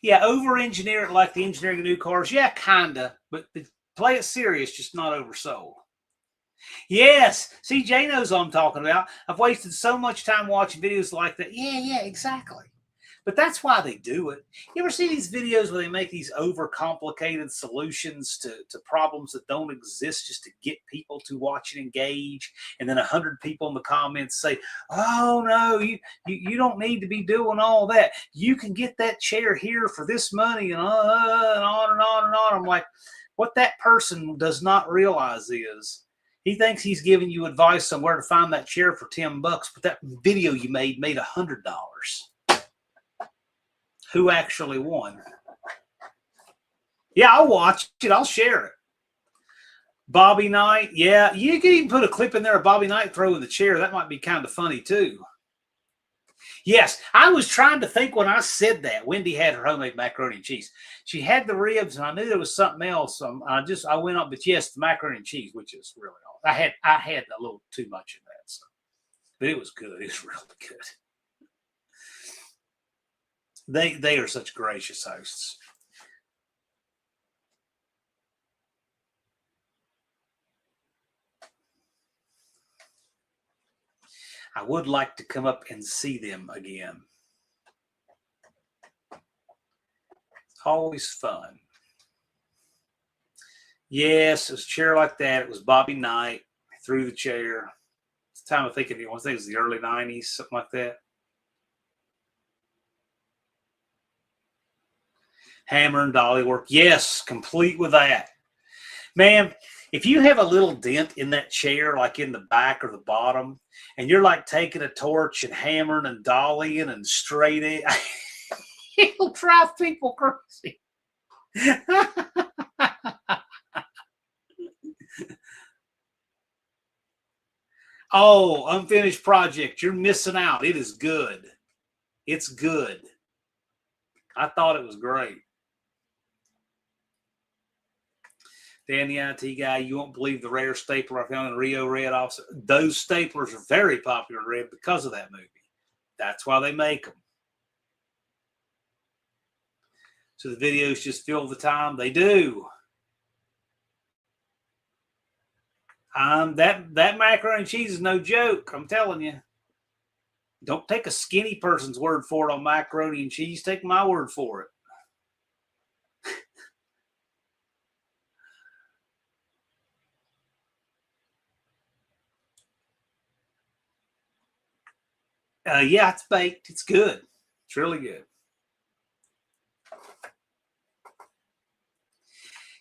S1: Yeah, over-engineer it like the engineering of new cars. Yeah, kinda, but play it serious, just not oversold. Yes, see, Jay knows what I'm talking about. I've wasted so much time watching videos like that. Yeah, exactly. But that's why they do it. You ever see these videos where they make these overcomplicated solutions to problems that don't exist just to get people to watch and engage? And then 100 people in the comments say, oh, no, you don't need to be doing all that. You can get that chair here for this money, and on and on and on. I'm like, what that person does not realize is he thinks he's giving you advice on where to find that chair for $10, but that video you made $100. Who actually won? Yeah, I'll watch it. I'll share it. Bobby Knight. Yeah, you can even put a clip in there of Bobby Knight throwing the chair. That might be kind of funny, too. Yes, I was trying to think when I said that. Wendy had her homemade macaroni and cheese. She had the ribs, and I knew there was something else. I went up, but yes, the macaroni and cheese, which is really awesome. I had a little too much of that, but it was good. It was really good. They are such gracious hosts. I would like to come up and see them again. It's always fun. Yes, it was a chair like that. It was Bobby Knight. He threw the chair. It's time of thinking. I think it was the early 90s, something like that. Hammer and dolly work. Yes, complete with that. Man, if you have a little dent in that chair, like in the back or the bottom, and you're like taking a torch and hammering and dollying and straightening, it'll drive people crazy. Oh, unfinished project. You're missing out. It is good. It's good. I thought it was great. Dan, the IT guy, you won't believe the rare stapler I found in Rio Red office. Those staplers are very popular in Red because of that movie. That's why they make them. So the videos just fill the time. They do. That macaroni and cheese is no joke. I'm telling you. Don't take a skinny person's word for it on macaroni and cheese. Take my word for it. Yeah, it's baked. It's good. It's really good.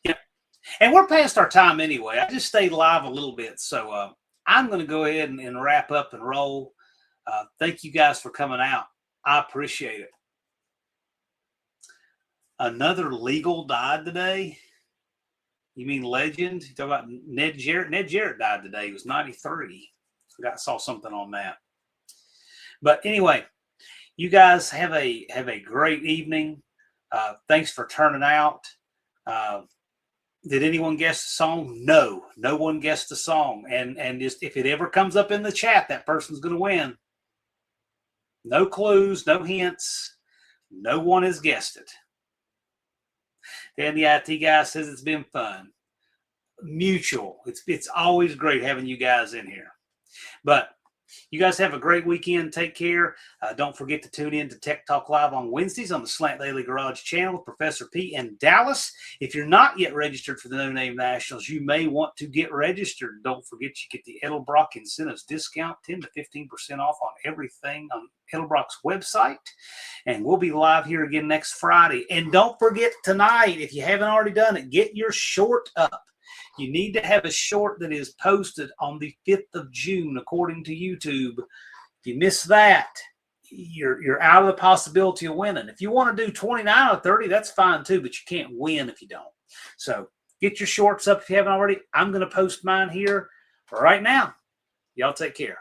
S1: Yeah. And we're past our time anyway. I just stayed live a little bit. So I'm going to go ahead and wrap up and roll. Thank you guys for coming out. I appreciate it. Another legal died today? You mean legend? You talk about Ned Jarrett? Ned Jarrett died today. He was 93. I saw something on that. But anyway, you guys have a great evening. Thanks for turning out. Did anyone guess the song? No, no one guessed the song. And just if it ever comes up in the chat, that person's going to win. No clues, no hints. No one has guessed it. Dan, the IT guy, says it's been fun. Mutual. It's always great having you guys in here. But you guys have a great weekend. Take care. Don't forget to tune in to Tech Talk Live on Wednesdays on the Slant Daily Garage channel with Professor P in Dallas. If you're not yet registered for the No Name Nationals, you may want to get registered. Don't forget you get the Edelbrock Incentives discount, 10 to 15% off on everything on Edelbrock's website. And we'll be live here again next Friday. And don't forget tonight, if you haven't already done it, get your short up. You need to have a short that is posted on the 5th of June, according to YouTube. If you miss that, you're out of the possibility of winning. If you want to do 29 out of 30, that's fine too, but you can't win if you don't. So get your shorts up if you haven't already. I'm going to post mine here right now. Y'all take care.